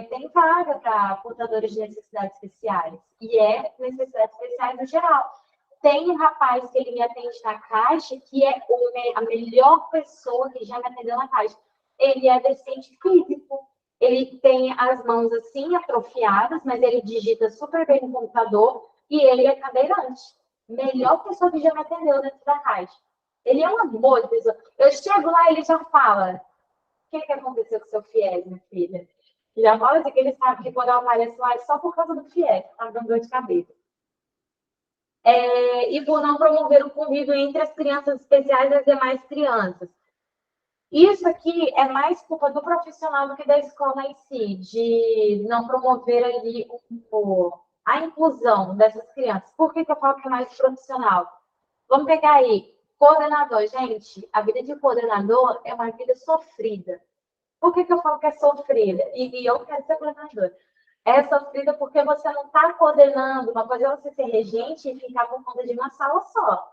tem vaga para portadores de necessidades especiais, e necessidades especiais no geral. Tem um rapaz que ele me atende na Caixa, que é a melhor pessoa que já me atendeu na Caixa. Ele é deficiente físico, ele tem as mãos assim, atrofiadas, mas ele digita super bem no computador, e ele é cadeirante. Melhor pessoa que já me atendeu dentro da Caixa. Ele é um amor de pessoa. Eu chego lá e ele já fala: o que aconteceu com o seu FIES, minha filha? Já fala assim que ele sabe que quando eu apareço lá é só por causa do FIES, tá dando dor de cabeça. E por não promover o convívio entre as crianças especiais e as demais crianças. Isso aqui é mais culpa do profissional do que da escola em si, de não promover ali a inclusão dessas crianças. Por que eu falo que é mais profissional? Vamos pegar aí, coordenador. Gente, a vida de coordenador é uma vida sofrida. Por que eu falo que é sofrida? E eu quero ser coordenadora. É sofrida porque você não está coordenando. Uma coisa é você ser regente e ficar por conta de uma sala só.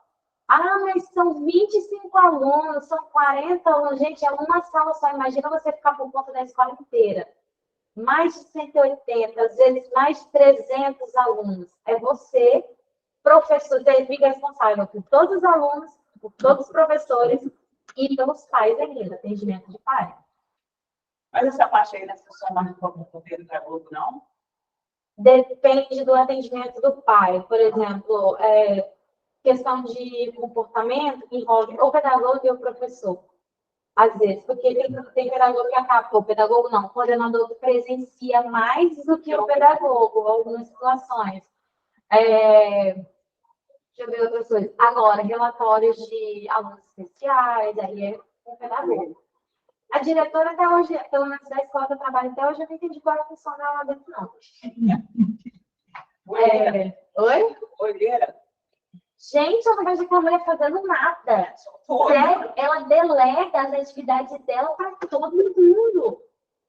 Ah, mas são 25 alunos, são 40 alunos. Gente, é uma sala só. Imagina você ficar por conta da escola inteira. Mais de 180, às vezes mais de 300 alunos. É você, professor, você fica responsável por todos os alunos, por todos os professores e pelos pais ainda, atendimento de pais. Mas essa parte aí nessa função mais do governo da Globo, não? Depende do atendimento do pai. Por exemplo, questão de comportamento envolve o pedagogo e o professor. Às vezes, porque tem pedagogo que acaba, o pedagogo não, o coordenador que presencia mais do que o pedagogo, algumas situações. Deixa eu ver outras coisas. Agora, relatórios de alunos especiais, aí é o pedagogo. A diretora, até hoje, pelo menos da escola que eu trabalho até hoje, eu não entendi qual é a função dela lá dentro, não. Oi? Olheira. Gente, eu não vejo aquela mulher fazendo nada. Sério, ela delega as atividades dela para todo mundo.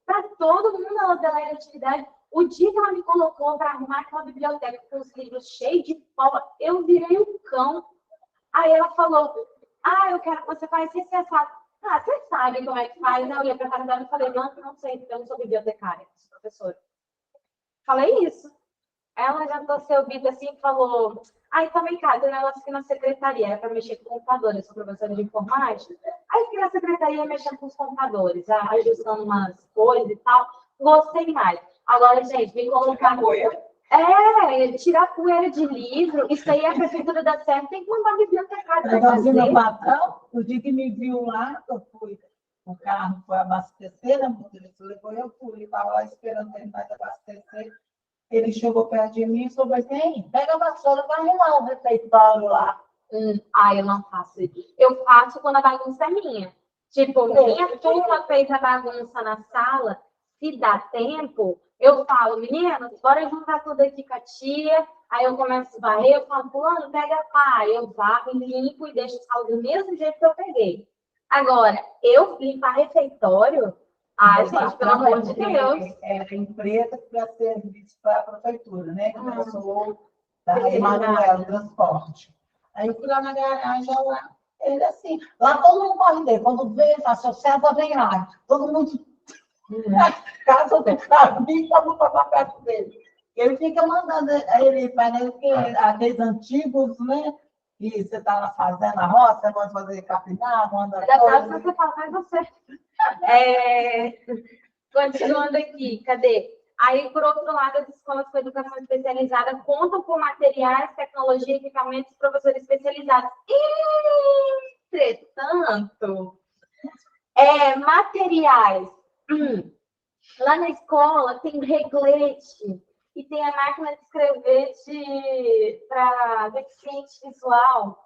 Para todo mundo ela delega atividade. O dia que ela me colocou para arrumar aquela biblioteca com os livros cheios de pó, eu virei um cão. Aí ela falou: eu quero que você faça esse assado. Você sabe como é que faz? Eu ia para a casa dela e falei: não sei, porque eu não sou bibliotecária, sou professora. Falei isso. Ela já torceu o bico assim e falou: ai, também cá, tem um negócio aqui na secretaria, era para mexer com computadores, sou professora de informática. Aí fiquei na secretaria mexendo com os computadores, ajustando umas coisas e tal. Gostei mais. Agora, gente, me colocar. Tirar poeira de livro, isso aí a prefeitura da Serra tem que mandar bibliotecário para fazer. Meu patrão, o dia que me viu lá, eu fui, o carro foi abastecer, a motorista levou, eu fui, ele estava lá esperando ele mais abastecer. Ele chegou perto de mim e falou assim: pega a vassoura, vai arrumar o refeitório lá. Eu não faço isso. Eu faço quando a bagunça é minha. Tipo, minha turma fez a bagunça na sala, se dá tempo, eu falo, meninas, bora juntar tudo aqui com a tia. Aí eu começo a varrer, eu falo, fulano, pega a pá. Eu varro, limpo e deixo a sala do mesmo jeito que eu peguei. Agora, eu limpar refeitório, gente, pelo amor de Deus. É empresa para serviço para a prefeitura, né? Que eu sou da Emanuel Transporte. Aí eu fui lá na garagem, lá, ele assim, lá todo mundo corre dele. Quando vem, a César vem lá, todo mundo na casa do caminho, todo mundo para perto dele. Ele fica mandando, ele parece que aqueles antigos, né? E você está lá fazendo a roça, manda fazer capinar, manda. Você fala, mas você. Continuando aqui, cadê? Aí, por outro lado, as escolas com educação especializada contam com materiais, tecnologia, equipamentos e professores especializados. Entretanto, materiais. Lá na escola tem reglete e tem a máquina de escrever para deficiente visual.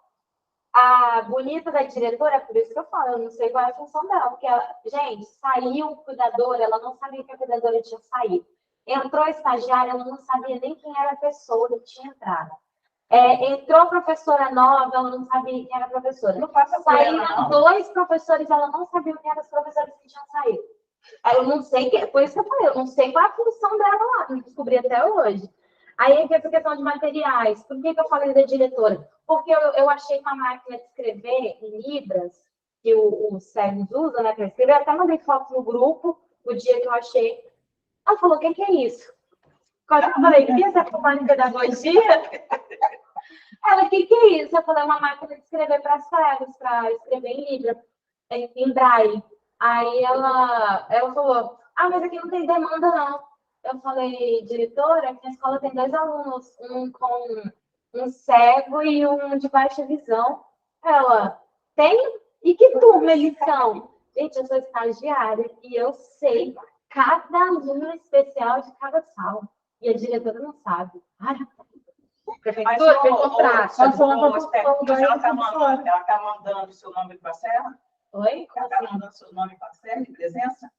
A bonita da diretora, é por isso que eu falo, eu não sei qual é a função dela, porque ela, gente, saiu cuidadora, ela não sabia que a cuidadora tinha saído. Entrou estagiária, ela não sabia nem quem era a pessoa que tinha entrado. Entrou professora nova, ela não sabia quem era a professora. Saíram 2 professores, ela não sabia quem eram os professores que tinham saído. Eu não sei, por isso que eu falei, eu não sei qual é a função dela lá, não descobri até hoje. Aí, essa questão de materiais. Por que eu falei da diretora? Porque eu achei que a máquina de escrever em Libras, que os cegos usam, né, para escrever, eu até mandei foto no grupo, o dia que eu achei. Ela falou, o que é isso? Quando eu falei, que essa formada em pedagogia? Ela, o que é isso? Eu falei, uma máquina de escrever para cegos, para escrever em Libra, em Braille. Aí ela falou, mas aqui não tem demanda, não. Eu falei, diretora, aqui na escola tem 2 alunos, um com um cego e um de baixa visão. Ela, tem? E que turma eles são? Gente, eu sou estagiária e eu sei cada aluno especial de cada sala. E a diretora não sabe. Prefeitura, tem contrato. Ela está mandando o seu nome para a Serra? Oi? Ela está mandando o seu nome para a Serra, de presença?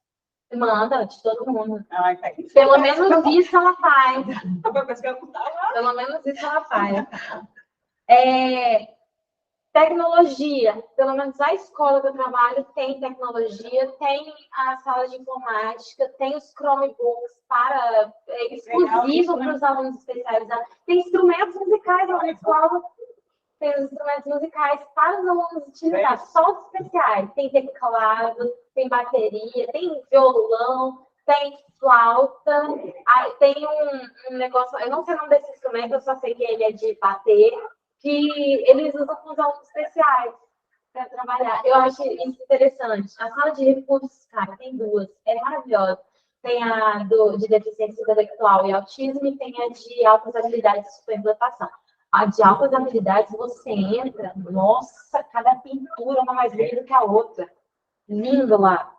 Manda, de todo mundo. Entendi. Pelo menos isso ela faz. Pelo menos isso ela faz. Tecnologia. Pelo menos a escola que eu trabalho tem tecnologia, tem a sala de informática, tem os Chromebooks exclusivos para os alunos especializados. Tem instrumentos musicais lá na escola. Tem os instrumentos musicais para os alunos utilizar, só os especiais. Tem teclado, tem bateria, tem violão, tem flauta. Aí tem um negócio, eu não sei o nome desse instrumento, eu só sei que ele é de bater, que eles usam com os alunos especiais para trabalhar. Eu acho isso interessante. A sala de recursos, cara, tem 2, é maravilhosa. Tem a de deficiência intelectual e autismo e tem a de altas habilidades de superdotação. A de altas habilidades, você entra, nossa, cada pintura uma mais linda que a outra. Lindo lá.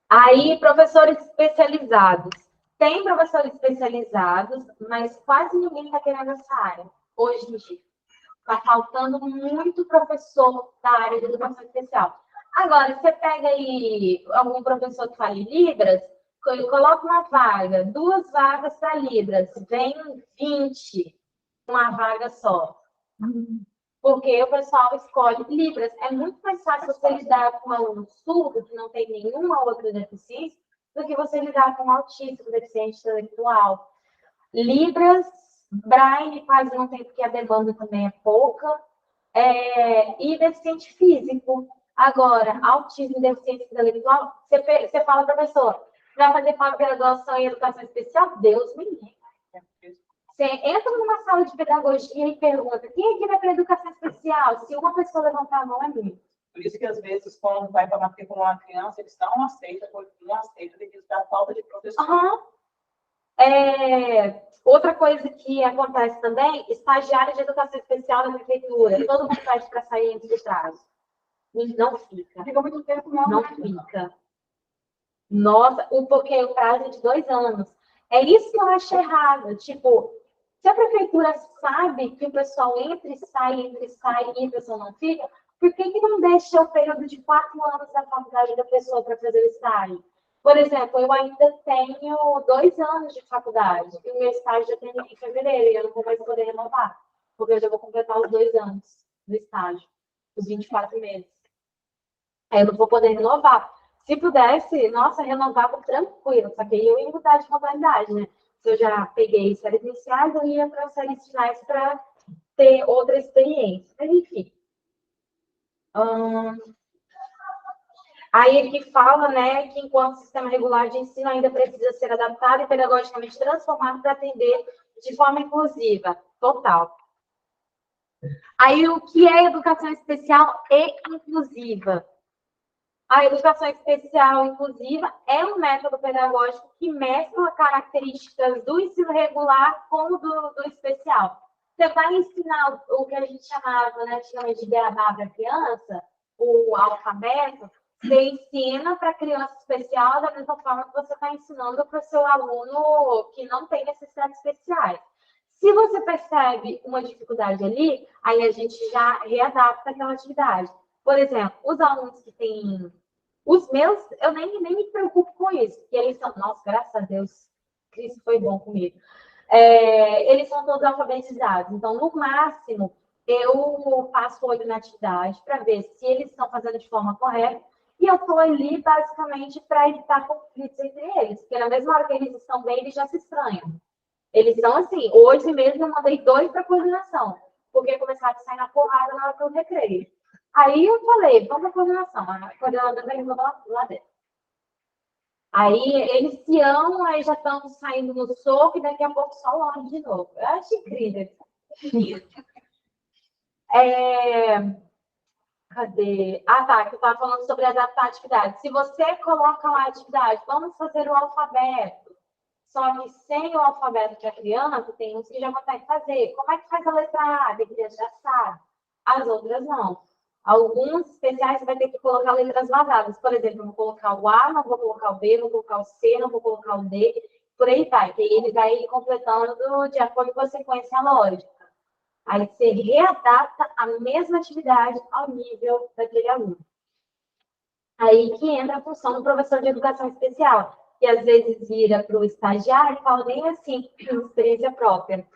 Aí, professores especializados. Tem professores especializados, mas quase ninguém está querendo essa área, hoje em dia. Está faltando muito professor da área de educação especial. Agora, você pega aí algum professor que fale Libras, coloca uma vaga, 2 vagas para Libras, vem 20. Uma vaga só. Porque o pessoal escolhe Libras. É muito mais fácil você lidar com um aluno surdo, que não tem nenhuma outra deficiência, do que você lidar com um autista, com deficiente intelectual. Libras, Braille quase não tem, porque a demanda também é pouca. E deficiente físico. Agora, autismo e deficiência intelectual, você fala para a pessoa, vai fazer pós-graduação em educação especial? Deus me livre. Você entra numa sala de pedagogia e pergunta, quem aqui vai para educação especial? Se uma pessoa levantar a mão, é muito. Por isso que, às vezes, quando vai para matricular uma criança, eles não aceitam devido à falta de professor. Uhum. Outra coisa que acontece também, estagiário de educação especial na prefeitura. Todo mundo pede para sair antes do prazo. Não fica. Fica muito tempo, não. Não fica. Nossa, porque o prazo é de 2 anos. É isso que eu acho errado. Tipo, se a prefeitura sabe que o pessoal entra e sai, e a pessoa não fica, por que não deixa o período de 4 anos da faculdade da pessoa para fazer o estágio? Por exemplo, eu ainda tenho 2 anos de faculdade, e o meu estágio já termina em fevereiro, e eu não vou mais poder renovar, porque eu já vou completar os 2 anos do estágio, os 24 meses. Aí eu não vou poder renovar. Se pudesse, nossa, renovava tranquilo, só que aí eu ia mudar de modalidade, né? Se eu já peguei séries iniciais, eu ia para séries finais para ter outra experiência. Mas, enfim. Aí aqui fala, né, que enquanto o sistema regular de ensino ainda precisa ser adaptado e pedagogicamente transformado para atender de forma inclusiva. Total. Aí, o que é educação especial e inclusiva? A educação especial inclusiva é um método pedagógico que mescla características do ensino regular com o do especial. Você vai ensinar o que a gente chamava, né, antigamente de beabá para criança, o alfabeto, você ensina para a criança especial da mesma forma que você está ensinando para o seu aluno que não tem necessidades especiais. Se você percebe uma dificuldade ali, aí a gente já readapta aquela atividade. Por exemplo, os alunos que têm... Os meus, eu nem me preocupo com isso, porque eles são... Nossa, graças a Deus, Cristo foi bom comigo. Eles são todos alfabetizados. Então, no máximo, eu passo o olho na atividade para ver se eles estão fazendo de forma correta. E eu estou ali, basicamente, para evitar conflitos entre eles. Porque na mesma hora que eles estão bem, eles já se estranham. Eles são assim. Hoje mesmo eu mandei 2 para coordenação, porque começaram a sair na porrada na hora que eu recreio. Aí eu falei, vamos para a coordenação. A coordenadora vai lá dentro. Aí eles se amam, aí já estão saindo no soco e daqui a pouco só longe de novo. Eu acho incrível. Cadê? Ah, tá, que eu estava falando sobre adaptar a atividade. Se você coloca lá a atividade, vamos fazer o alfabeto. Só que sem o alfabeto para a criança, tem uns que já conseguem fazer. Como é que faz a letra A? A criança já sabe. As outras não. Alguns especiais você vai ter que colocar letras vazadas. Por exemplo, eu vou colocar o A, não vou colocar o B, não vou colocar o C, não vou colocar o D, por aí vai. Que ele vai completando de acordo com a sequência lógica. Aí você readapta a mesma atividade ao nível daquele aluno. Aí que entra a função do professor de educação especial, que às vezes vira para o estagiário e fala bem assim, experiência própria.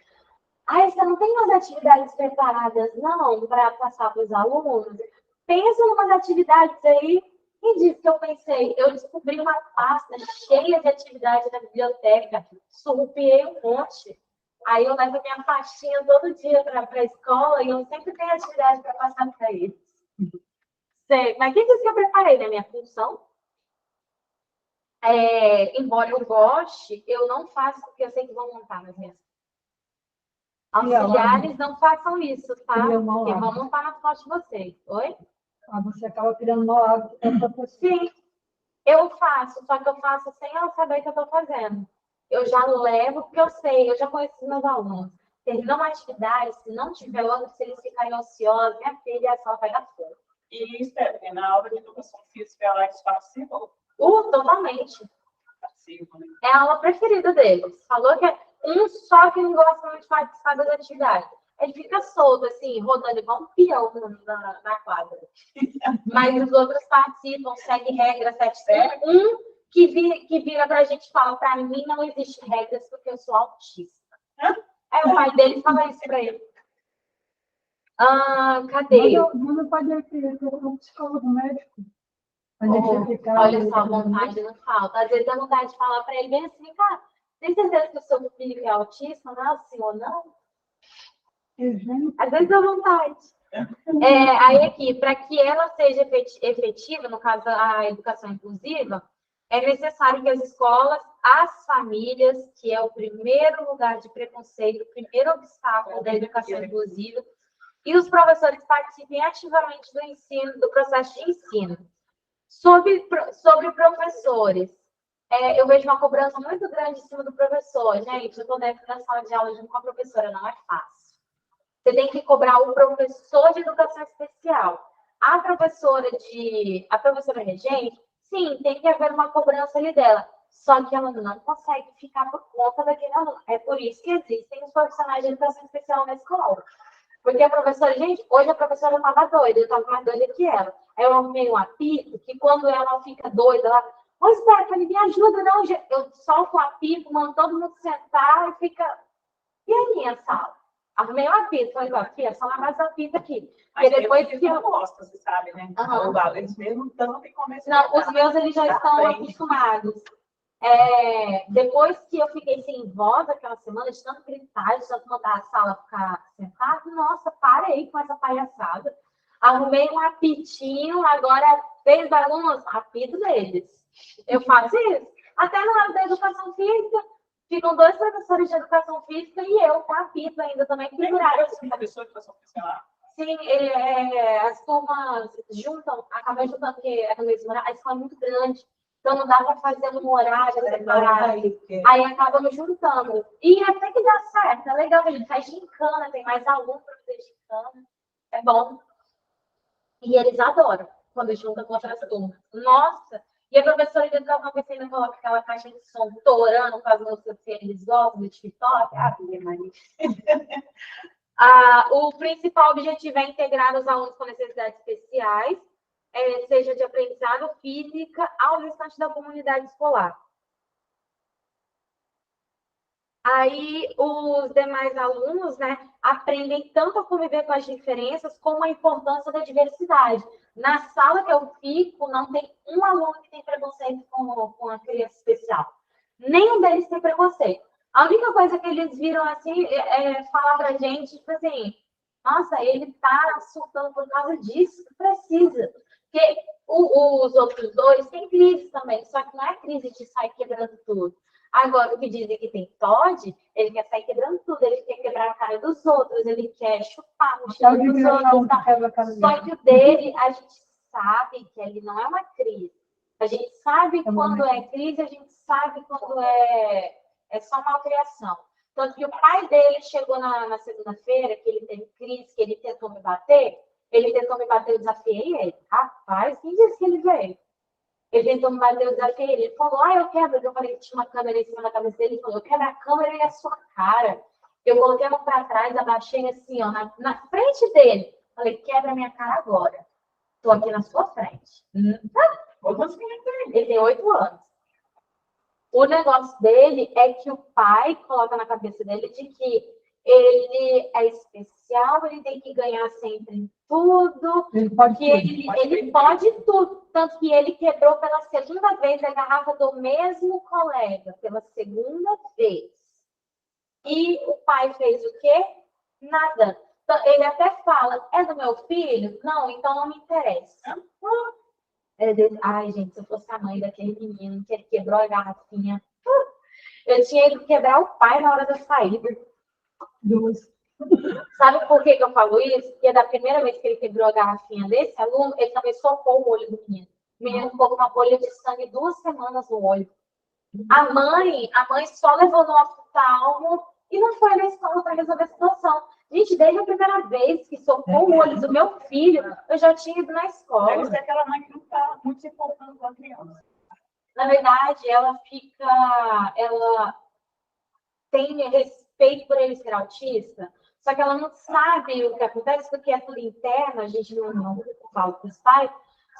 Você não tem umas atividades preparadas, não, para passar para os alunos? Pensa em umas atividades aí. E disse que eu pensei, eu descobri uma pasta cheia de atividades na biblioteca, surrupiei um monte. Aí eu levo minha pastinha todo dia para a escola e eu sempre tenho atividade para passar para eles. Mas quem disse que eu preparei, né? Minha função. Embora eu goste, eu não faço porque eu sei que vão montar nas minhas. Auxiliares não façam isso, tá? Porque vão montar na foto de vocês. Oi? Você acaba criando mau hábito para você. Sim, eu faço, só que eu faço sem ela saber que eu estou fazendo. Eu já levo, porque eu sei, eu já conheço os meus alunos. Terminou uma atividade, se não tiver outra, se eles ficarem ociosos, minha filha só vai dar fogo. E, Stephanie, na aula de educação física, eles participam? Totalmente. Participam, né? É a aula preferida deles. Falou que é um só que não gosta muito de participar das atividades. Ele fica solto, assim, rodando igual um peão na quadra. Mas os outros participam, seguem regras, Um que vira pra gente e fala, pra mim não existe regras porque eu sou autista. O pai dele fala isso pra ele. Cadê? Manda o pai dele para um psicólogo médico. Olha só, vontade não falta. Às vezes dá vontade de falar para ele bem assim, cara, tem certeza que o seu filho é autista? Não, sim ou não? Às vezes dá vontade. Aí aqui, para que ela seja efetiva, no caso a educação inclusiva, é necessário que as escolas, as famílias, que é o primeiro lugar de preconceito, o primeiro obstáculo da educação inclusiva, e os professores participem ativamente do ensino, do processo de ensino. Sobre professores, eu vejo uma cobrança muito grande em cima do professor. Gente, eu estou dentro da sala de aula junto com a professora, não é fácil. Você tem que cobrar o professor de educação especial. A professora regente, sim, tem que haver uma cobrança ali dela. Só que ela não consegue ficar por conta daquele aluno. É por isso que existem os profissionais de educação especial na escola. Porque a professora, gente, hoje a professora estava doida, eu estava mais doida que ela. Aí eu arrumei um apito, que quando ela fica doida, ela, ô, Stephanie, me ajuda, não. Eu solto o apito, mando todo mundo sentar e fica. E a minha sala? Arrumei um apito, falei, aqui, é só lavar esse apito aqui. Mas porque depois eles que não gostam, você sabe, né? Eles mesmo estão e começam não, os meus eles já estão acostumados. Depois que eu fiquei sem voz aquela semana, de tanto gritar, de tanto mandar a sala ficar sentada, nossa, parei com essa palhaçada. Arrumei um apitinho, agora fez alunos, apito deles. Eu faço isso. Até na hora da educação física, ficam 2 professores de educação física e eu com apito ainda também. Professor de educação física? Sim, as turmas acabam juntando, porque é no mesmo horário, a escola é muito grande. Então, não dá para fazer um horário separado. Aí acabamos juntando. E até que dá certo, é legal, a gente faz gincana, tem mais alunos para fazer gincana. É bom. E eles adoram quando juntam com outras turmas. Nossa! E a professora de educação física ainda coloca aquela caixa de som torando com as músicas que eles gostam do TikTok. Maria. O principal objetivo é integrar os alunos com necessidades especiais, seja de aprendizado física, ao restante da comunidade escolar. Aí, os demais alunos, né, aprendem tanto a conviver com as diferenças, como a importância da diversidade. Na sala que eu fico, não tem um aluno que tem preconceito com a criança especial. Nenhum deles tem preconceito. A única coisa que eles viram, assim, é falar pra gente, tipo assim, nossa, ele tá surtando por causa disso, precisa. Porque os outros 2 têm crise também, só que não é crise de sair quebrando tudo. Agora, o que dizem que tem TOD, ele quer sair quebrando tudo, ele quer quebrar a cara dos outros, ele quer chupar no chão dos outros. Tá? Só que o dele, a gente sabe que ele não é uma crise. A gente sabe quando é crise, a gente sabe quando é só malcriação. Tanto que o pai dele chegou na segunda-feira, que ele teve crise, que ele tentou me bater, eu desafiei ele. Rapaz, quem disse que ele veio? Ele tentou me bater, eu desafiei ele. Ele falou, eu quebro. Eu falei que tinha uma câmera em cima da cabeça dele. Ele falou, eu quebro a câmera e a sua cara. Eu coloquei a mão para trás, abaixei assim, ó, na frente dele. Falei, quebra a minha cara agora. Estou aqui na sua frente. Ele tem 8 anos. O negócio dele é que o pai coloca na cabeça dele de que ele é especial, ele tem que ganhar sempre em tudo, ele pode tudo. Tanto que ele quebrou pela segunda vez a garrafa do mesmo colega, pela segunda vez. E o pai fez o quê? Nada. Ele até fala, é do meu filho? Não, então não me interessa. Ai, gente, se eu fosse a mãe daquele menino que ele quebrou a garrafinha, eu tinha ido quebrar o pai na hora da saída. Sabe por que eu falo isso? Porque da primeira vez que ele quebrou a garrafinha desse aluno, ele também socou o olho do menino. O menino ficou com uma bolha de sangue 2 semanas no olho. A mãe só levou no oftalmo e não foi na escola para resolver a situação. Gente, desde a primeira vez que socou o olho do meu filho, eu já tinha ido na escola. Deve ser aquela mãe que não está muito se importando com a criança. Na verdade, ela tem respeito por ele ser autista, só que ela não sabe o que acontece, porque é tudo interno, a gente não fala com os pais,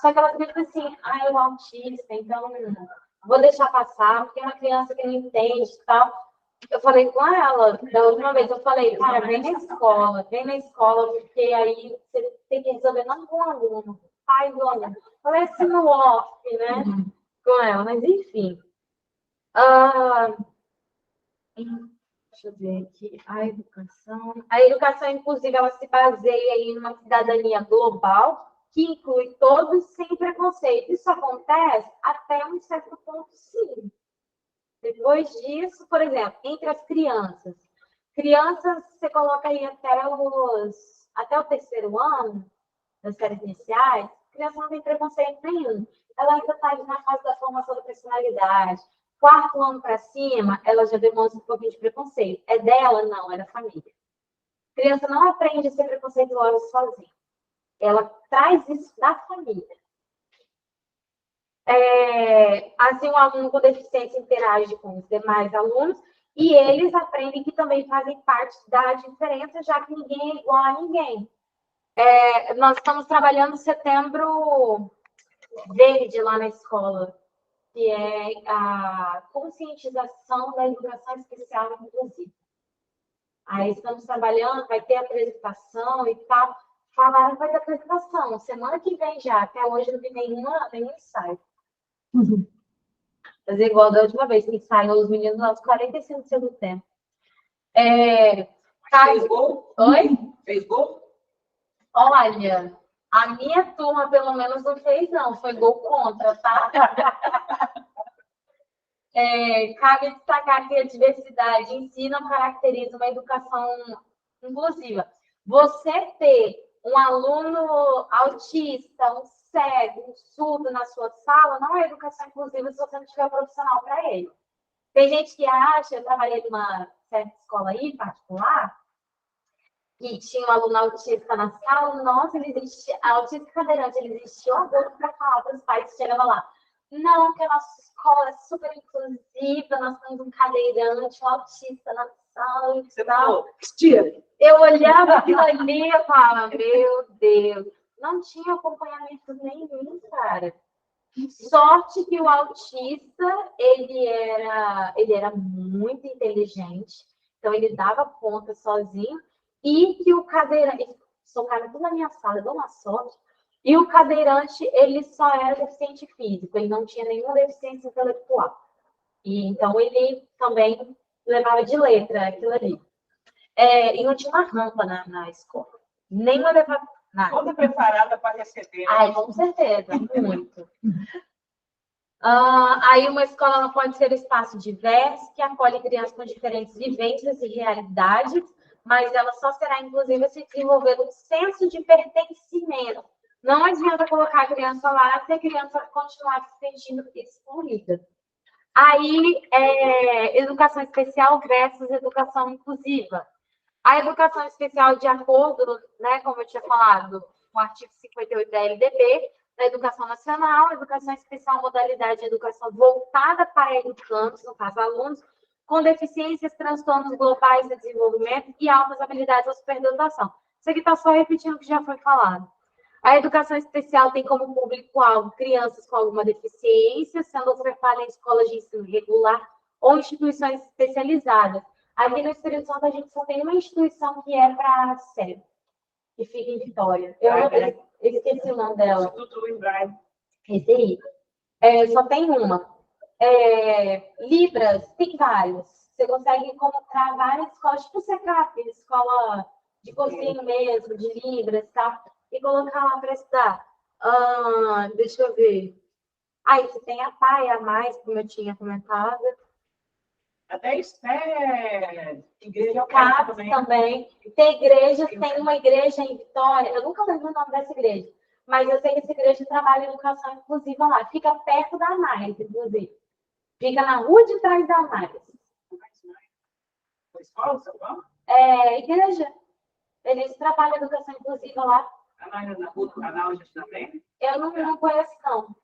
só que ela fica assim, é o autista, então vou deixar passar, porque é uma criança que não entende e tal. Eu falei com ela, da última vez, eu falei, cara, vem na escola, porque aí você tem que resolver não com o aluno, pai do aluno. Eu falei assim no off, né, com ela, mas enfim. Deixa eu ver aqui, a educação inclusive, ela se baseia em uma cidadania global, que inclui todos sem preconceito. Isso acontece até um certo ponto, sim. Depois disso, por exemplo, entre as crianças. Crianças, você coloca aí até o terceiro ano, das séries iniciais, a criança não tem preconceito nenhum. Ela ainda está na fase da formação da personalidade. Quarto ano para cima, ela já demonstra um pouquinho de preconceito. É dela? Não, é da família. A criança não aprende a ser preconceituosa sozinha. Ela traz isso da família. Assim, o aluno com deficiência interage com os demais alunos e eles aprendem que também fazem parte da diferença, já que ninguém é igual a ninguém. Nós estamos trabalhando Setembro Verde lá na escola, que é a conscientização da educação especial inclusiva. Aí estamos trabalhando, vai ter apresentação e tal. Falaram que vai ter apresentação. Semana que vem já, até hoje não vi nenhum ensaio. Fazer igual da última vez que ensaiou os meninos aos 45 do segundo tempo. Fez gol? Oi? Fez gol? Olha, a minha turma, pelo menos, não fez, não. Foi gol contra, tá? Cabe destacar que a diversidade em si não caracteriza uma educação inclusiva. Você ter um aluno autista, um cego, um surdo na sua sala, não é educação inclusiva se você não tiver profissional para ele. Tem gente que acha, eu trabalhei numa certa escola aí, particular, que tinha um aluno autista na sala, nossa, ele existia, autista cadeirante, ele existia o aluno para falar para os pais que chegava lá. Não, que a nossa escola é super inclusiva, nós temos um cadeirante, um autista na sala. Você falou, tira. Eu olhava aquilo ali e falava, meu Deus, não tinha acompanhamento nenhum, cara. Sorte que o autista, ele era muito inteligente, então ele dava conta sozinho, e que o cadeirante, socaram tudo na minha sala, deu uma sorte, e o cadeirante, ele só era deficiente físico, ele não tinha nenhuma deficiência intelectual. E então ele também levava de letra aquilo ali. E não tinha uma rampa na escola. Nem uma nada. Toda preparada para receber. Ai, com certeza, muito. Aí uma escola ela pode ser um espaço diverso, que acolhe crianças com diferentes vivências e realidades, mas ela só será inclusiva se desenvolver um senso de pertencimento. Não adianta colocar a criança lá se a criança continuar se sentindo excluída. Aí, educação especial versus educação inclusiva. A educação especial, de acordo, né, como eu tinha falado, com o artigo 58 da LDB, da Educação Nacional, a educação especial, modalidade de educação voltada para educandos, no caso, alunos, com deficiências, transtornos globais de desenvolvimento e altas habilidades ou superdotação. Isso aqui está só repetindo o que já foi falado. A educação especial tem como público-alvo crianças com alguma deficiência, sendo ofertada em escolas de ensino regular ou instituições especializadas. Aqui no Espírito Santo, a gente só tem uma instituição que é para cego, que fica em Vitória. Eu esqueci o nome dela. Instituto Luiz Braille. Esse aí. Só tem uma. Libras, tem vários. Você consegue encontrar várias escolas, tipo o SECAP, escola de cursinho mesmo, de Libras, tá? E colocar lá para estudar. Deixa eu ver. Aí você tem a PAI, a mais, como eu tinha comentado. Até igreja CAPS também. Tem igrejas, tem uma igreja em Vitória, eu nunca lembro o nome dessa igreja, mas eu sei que essa igreja trabalha em educação inclusiva lá. Fica perto da Mais, inclusive. Fica na rua de trás da Mais. Escola, São Paulo? Igreja. Eles trabalham em educação inclusiva lá. Na rua do canal a gente também? Eu não conheço, não.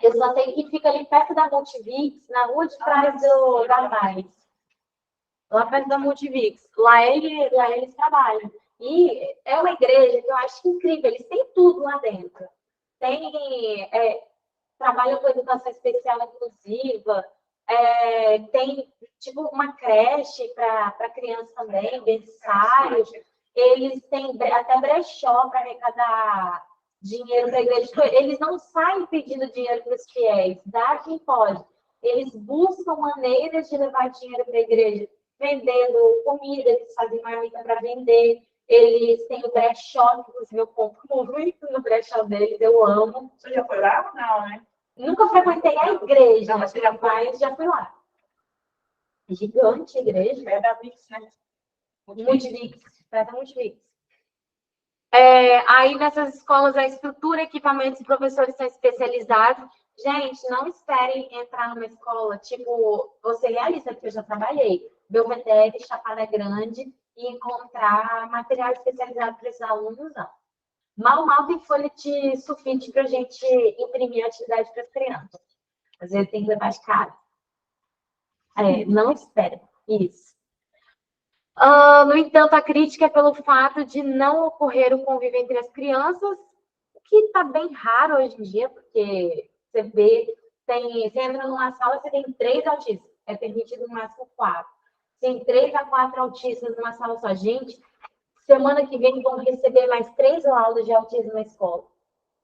Eu só sei que fica ali perto da Multivix, na rua de trás da Mais. Lá perto da Multivix. Lá eles trabalham. E é uma igreja que eu acho incrível. Eles têm tudo lá dentro. Trabalham com educação especial inclusiva. Tem, tipo, uma creche para criança também, berçário. Eles têm até brechó para arrecadar dinheiro para a igreja. Eles não saem pedindo dinheiro para os fiéis, dá quem pode. Eles buscam maneiras de levar dinheiro para a igreja, vendendo comida, eles fazem marmita para vender. Eles têm o brechó, que inclusive eu compro muito no brechó deles, eu amo. Você já foi lá ou não, né? Nunca frequentei a igreja, Não, mas você já foi? mas já fui lá. Gigante a igreja. É da Vix, né? Multivix, perto da Multivix. Aí nessas escolas a estrutura, equipamentos e professores são especializados. Gente, não esperem entrar numa escola, tipo, você realista, porque eu já trabalhei, Belvedere, Chapada Grande, e encontrar material especializado para esses alunos, não. Mal tem folha de sulfite para a gente imprimir a atividade para as crianças. Às vezes tem que levar de casa. Não espere isso. No entanto, a crítica é pelo fato de não ocorrer o convívio entre as crianças, o que está bem raro hoje em dia, porque você vê, você entra numa sala, você tem 3 autistas, é permitido no máximo 4. Tem 3 a 4 autistas numa sala só. Gente, semana que vem vão receber mais 3 laudos de autismo na escola.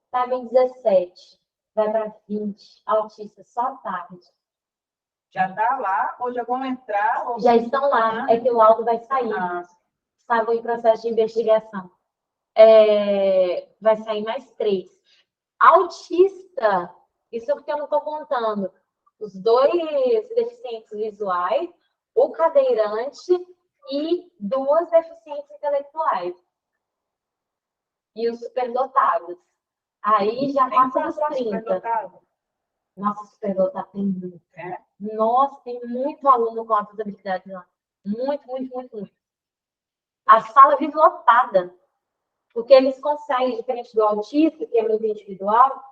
Estava em 17, vai para 20 autistas só à tarde. Já está lá, ou já vão entrar? Ou... Já estão lá, é que o laudo vai sair. Estavam em processo de investigação. Vai sair mais 3. Autista, isso é porque eu não estou contando. Os 2 deficientes visuais, o cadeirante e 2 deficientes intelectuais. E os superdotados. Aí já passa dos 30. Nossa, superdotado tem muito. Nossa, tem muito aluno com altas habilidades lá. Muito. A sala vive lotada. Porque eles conseguem, diferente do autista, que é muito individual,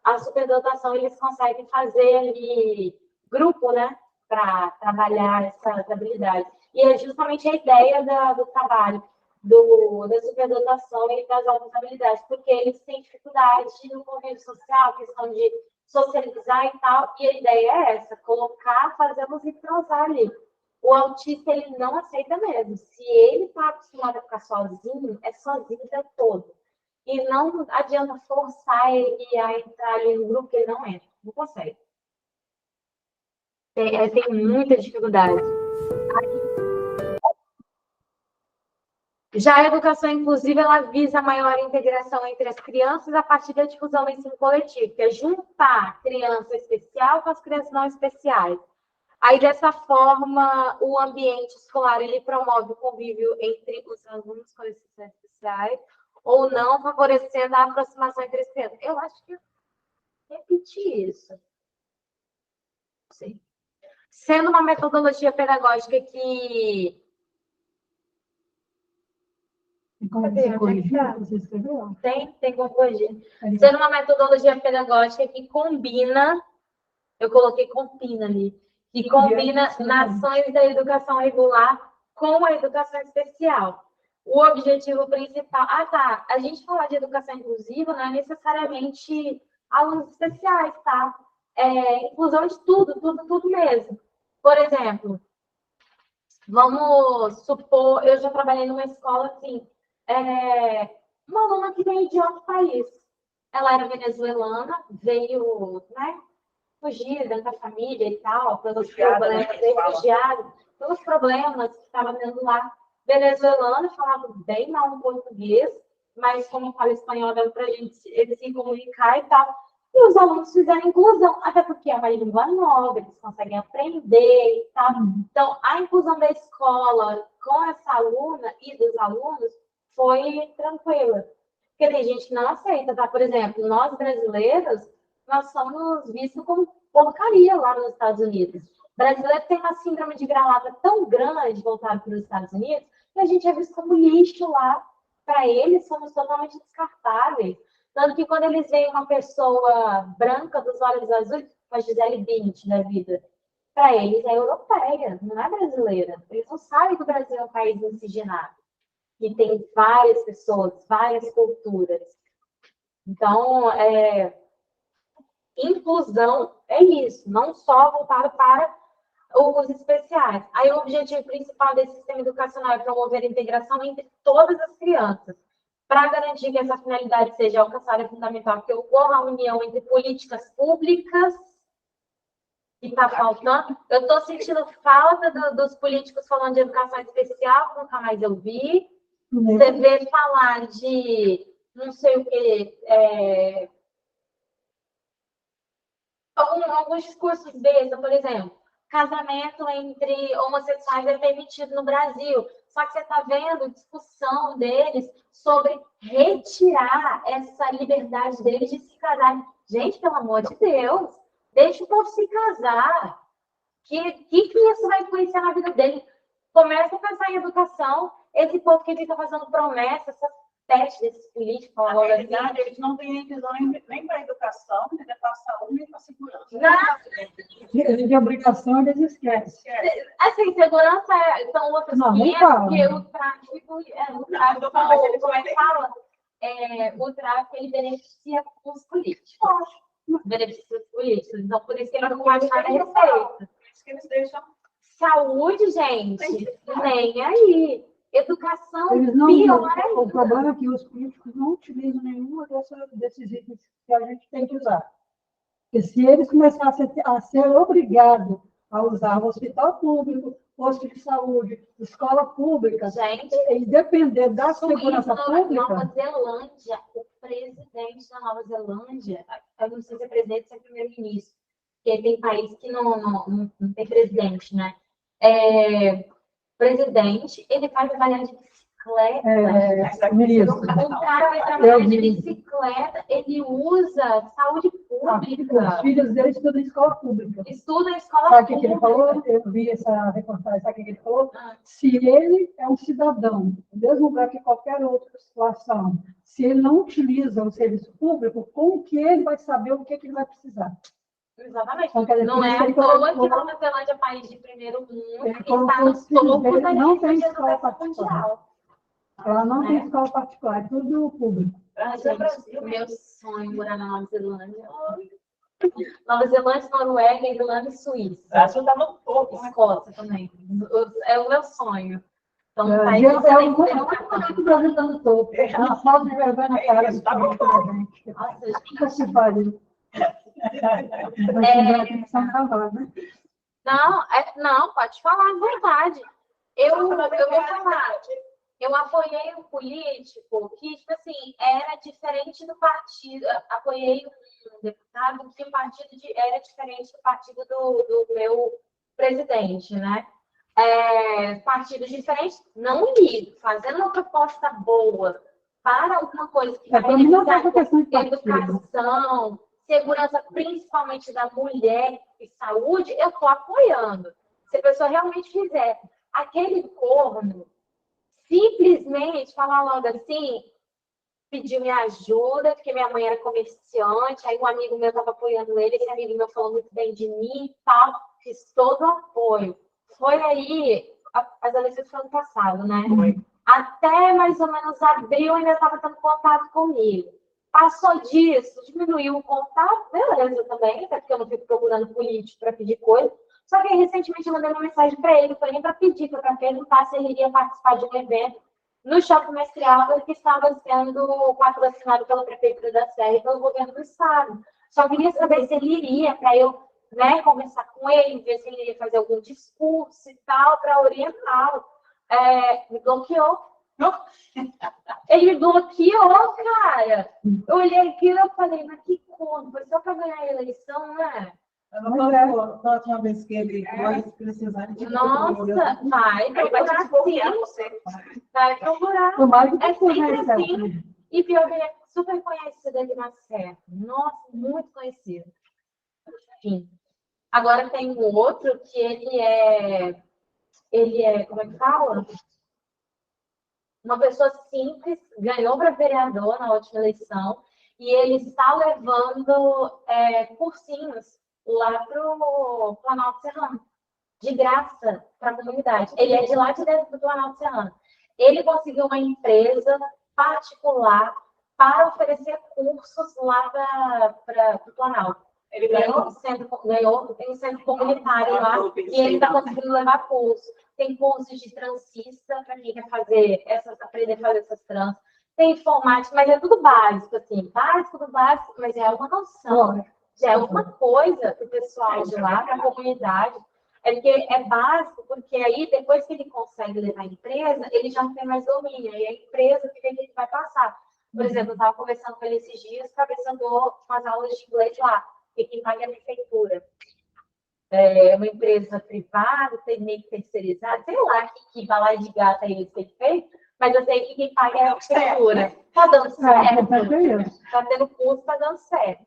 a superdotação eles conseguem fazer ali grupo, né? Para trabalhar essas habilidades. E é justamente a ideia do trabalho, da superdotação e das altas habilidades, porque eles têm dificuldade no convívio social, questão de socializar e tal, e a ideia é essa, fazê-los entrosar ali. O autista, ele não aceita mesmo. Se ele está acostumado a ficar sozinho, é sozinho o tempo todo. E não adianta forçar ele a entrar ali no grupo, que ele não entra. Não consegue. Tem muita dificuldade. Já a educação inclusiva, ela visa a maior integração entre as crianças a partir da difusão do ensino coletivo, que é juntar a criança especial com as crianças não especiais. Aí, dessa forma, o ambiente escolar, ele promove o convívio entre os alunos com necessidades especiais ou não, favorecendo a aproximação entre as crianças. Eu acho que eu repeti isso. Sim. Sendo uma metodologia pedagógica que... Tem como corrigir. Sendo uma metodologia pedagógica que combina, eu coloquei combina ali, que combina nações da educação regular com a educação especial. O objetivo principal... a gente falar de educação inclusiva não é necessariamente alunos especiais, tá? Inclusão de tudo mesmo. Por exemplo, vamos supor, eu já trabalhei numa escola assim, uma aluna que veio de outro país. Ela era venezuelana, veio, né, fugir da família e tal, pelos problemas, refugiada, pelos problemas que estava tendo lá. Venezuelana, falava bem mal no português, mas como fala espanhol, dava para ele se comunicar e tal. E os alunos fizeram inclusão, até porque é uma língua nova, eles conseguem aprender e tal. Então, a inclusão da escola com essa aluna e dos alunos foi tranquila. Porque tem gente que não aceita, tá? Por exemplo, nós brasileiros, nós somos vistos como porcaria lá nos Estados Unidos. O brasileiro tem uma síndrome de vira-lata tão grande voltada para os Estados Unidos que a gente é visto como lixo lá. Para eles, somos totalmente descartáveis. Tanto que quando eles veem uma pessoa branca dos olhos azuis, a Gisele Bündchen da vida, para eles é europeia, não é brasileira. Eles não sabem que o Brasil é um país miscigenado, que tem várias pessoas, várias culturas. Então, inclusão é isso, não só voltado para os especiais. Aí o objetivo principal desse sistema educacional é promover a integração entre todas as crianças. Para garantir que essa finalidade seja alcançada, é fundamental que ocorra a união entre políticas públicas, que está faltando. Eu estou sentindo falta dos políticos falando de educação especial, nunca mais eu vi. Você vê falar de não sei o quê, alguns discursos besta, por exemplo, casamento entre homossexuais é permitido no Brasil. Só que você está vendo discussão deles sobre retirar essa liberdade deles de se casar. Gente, pelo amor de Deus, deixa o povo se casar. Que isso vai influenciar na vida dele? Começa a pensar em educação. Esse povo que fica fazendo promessas, essas testes desses políticos, Na verdade, eles não têm visão nem para a educação, nem para a saúde, nem para a segurança. De obrigação, eles esquecem. Assim, segurança são outros 500, porque o tráfico, como é que fala? O tráfico, ele beneficia os políticos. Beneficia os políticos. Então, por isso que eles não acham a receita. Por isso que eles deixam. Saúde, gente, nem aí. Educação, Eles não, pior o problema é que os políticos não utilizam nenhuma desses itens que a gente tem que usar. Porque se eles começassem a ser obrigados a usar hospital público, posto de saúde, escola pública, gente, e depender da segurança pública... Nova Zelândia, o presidente da Nova Zelândia, eu não sei se é presidente ou se é primeiro-ministro, porque tem país que não tem presidente, né? Presidente, ele vai trabalhar de bicicleta. O cara vai trabalhar de bicicleta, ele usa saúde pública. Os filhos dele estudam em escola pública. Estuda em escola Sabe o pública. que ele falou? Eu vi essa reportagem, sabe o que ele falou? Se ele é um cidadão, no mesmo lugar que qualquer outra situação, se ele não utiliza o serviço público, como que ele vai saber o que ele vai precisar? Exatamente. Então, não é à toa que Nova Zelândia é país de primeiro mundo e está no topo da não tem lista escola particular. Ela não tem escola particular, é tudo público. Gente, meu sonho é morar na Nova Zelândia. Nova Zelândia, Noruega, Irlanda e Suíça. Brasil está no topo. Escócia também. É o meu sonho. Então, O Brasil está no topo. Ela falta de vergonha na cara do país da gente. Nossa, se pariu. Não, pode falar a verdade. Eu vou falar. Eu apoiei um político que, tipo assim, era diferente do partido. Apoiei um deputado que o partido era diferente do partido do meu presidente, né? Partidos diferentes, não ligo, fazendo uma proposta boa para alguma coisa que vai beneficiar educação, segurança, principalmente da mulher e saúde, eu estou apoiando. Se a pessoa realmente fizer aquele corno, simplesmente falar logo assim, pedir minha ajuda, porque minha mãe era comerciante, aí um amigo meu estava apoiando ele, esse amigo meu falou muito bem de mim e tal, fiz todo o apoio. Foi aí, as eleições foram ano passado, né? Até mais ou menos abril ainda estava tendo contato comigo. Passou disso, diminuiu o contato, beleza também, até porque eu não fico procurando político para pedir coisa. Só que recentemente eu mandei uma mensagem para ele, foi nem para pedir, foi para perguntar se ele iria participar de um evento no Shopping Mestre Álvaro que estava sendo patrocinado pela Prefeitura da Serra e pelo governo do Estado. Só queria saber se ele iria, para eu conversar com ele, ver se ele iria fazer algum discurso e tal, para orientá-lo. Me bloqueou. Ele me bloqueou, cara. Eu olhei aquilo e falei, mas que conta? Foi só para ganhar a eleição, né? Da última vez que ele vai precisar de... Nossa, vai procurar sim. Vai procurar. É sempre assim. E pior, ele é super conhecido ali na Serra. Nossa, muito conhecido. Enfim. Agora tem um outro que ele é, como é que fala? Uma pessoa simples, ganhou para vereador na última eleição, e ele está levando cursinhos lá para o Planalto Serrano, de graça para a comunidade. Ele é de lá de dentro do Planalto Serrano. Ele conseguiu uma empresa particular para oferecer cursos lá para o Planalto. Ele ganhou um centro comunitário lá e ele está conseguindo levar curso. Tem cursos de transista para quem quer aprender a fazer essas trans. Tem informática, mas é tudo básico, assim, básico do básico, mas é uma noção. Já é uma coisa para o pessoal de lá, para a comunidade. É porque é básico, porque aí, depois que ele consegue levar a empresa, ele já não tem mais domínio. E a empresa, o que ele vai passar? Por exemplo, eu estava conversando com ele esses dias, cabeça andou umas aulas de inglês lá, e quem paga é a prefeitura. É uma empresa privada, tem meio que terceirizada, sei lá que bala de gata eles têm feito, mas eu sei que quem paga é a prefeitura. Está dando certo. Está tendo curso, está dando certo.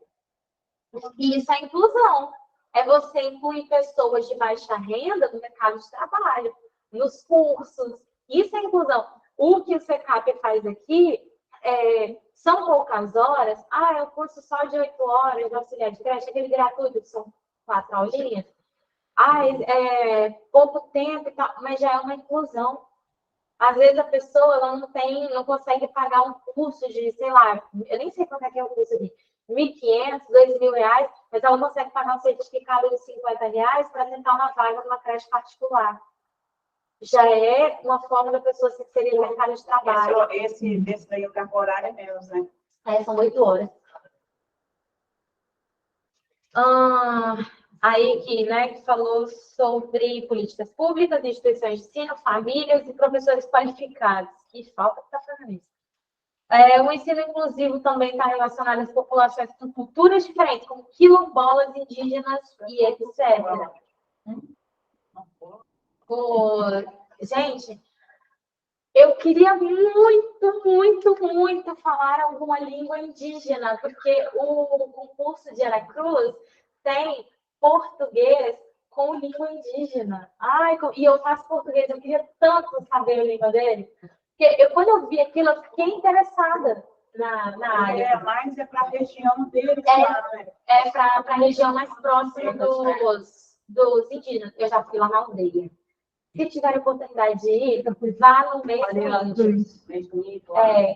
E isso é inclusão. É você incluir pessoas de baixa renda no mercado de trabalho, nos cursos. Isso é inclusão. O que o SECAP faz aqui são poucas horas. É um curso só de 8 horas de auxiliar de creche, aquele gratuito, que são 4 aulinhas. É pouco tempo e tal, mas já é uma inclusão. Às vezes a pessoa ela não consegue pagar um curso de, sei lá, eu nem sei quanto é que é o curso aqui, R$ 1.500, R$ 2.000, mas ela consegue pagar um certificado de R$ 50 para tentar uma vaga numa creche particular. Já é uma forma da pessoa se inserir no mercado de trabalho. Esse daí é o cargo horário menos, né? São 8 horas. Aí que, né, que falou sobre políticas públicas, instituições de ensino, famílias e professores qualificados. Que falta que está fazendo isso. O ensino inclusivo também está relacionado às populações com culturas diferentes, como quilombolas, indígenas e etc. Gente, eu queria muito, muito, muito falar alguma língua indígena, porque o concurso de Aracruz tem português com língua indígena. E eu faço português, eu queria tanto saber a língua dele. Porque quando eu vi aquilo, eu fiquei interessada na área. Mas é para a região deles. Para a região mais próxima dos indígenas. Eu já fui lá na aldeia. Se tiver a oportunidade de ir, vá no mês seguinte,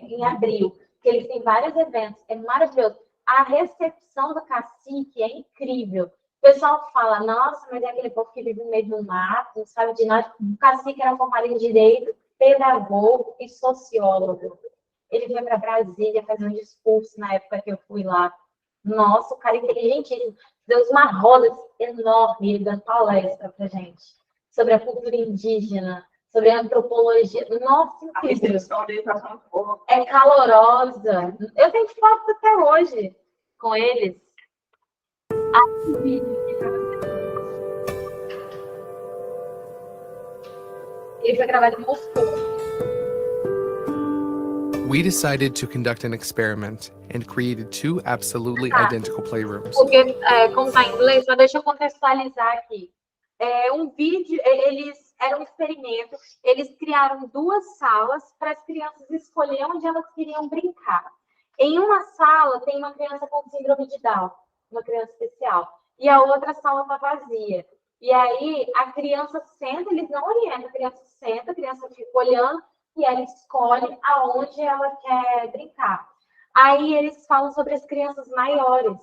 em abril, que eles têm vários eventos. É maravilhoso. A recepção do cacique é incrível. O pessoal fala, nossa, mas é aquele povo que vive no meio do mato, não sabe de nada. O cacique era formado em direito, pedagogo e sociólogo. Ele foi para Brasília fazer um discurso na época que eu fui lá. Nossa, o cara inteligentíssimo. Deu uma roda enorme, ele dando palestra para gente sobre a cultura indígena, sobre a antropologia. Nossa, incrível. É calorosa. Eu tenho fotos até hoje com eles. Ele foi gravado em Moscou. We decided to conduct an experiment and created 2 absolutely identical playrooms. Porque, como está em inglês, só deixa eu contextualizar aqui. Um vídeo, era um experimento, eles criaram 2 salas para as crianças escolher onde elas queriam brincar. Em uma sala tem uma criança com síndrome de Down, uma criança especial, e a outra sala está vazia. E aí a criança senta, eles não orientam, a criança senta, a criança fica olhando e ela escolhe aonde ela quer brincar. Aí eles falam sobre as crianças maiores,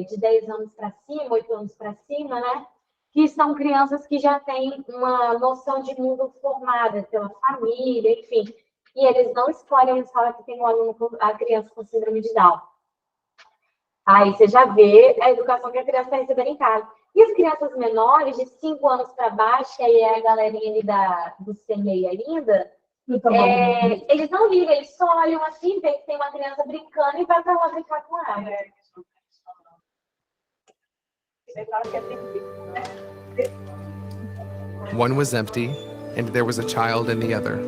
de 10 anos para cima, 8 anos para cima, né? Que são crianças que já têm uma noção de mundo formada pela família, enfim. E eles não escolhem a sala que tem um aluno, a criança com síndrome de Down. Aí você já vê a educação que a criança está recebendo em casa. E as crianças menores, de 5 anos para baixo, que aí é a galerinha ali do CMEI ainda, eles não ligam, eles só olham assim, vê que tem uma criança brincando e vai para lá brincar com ela. One was empty, and there was a child in the other.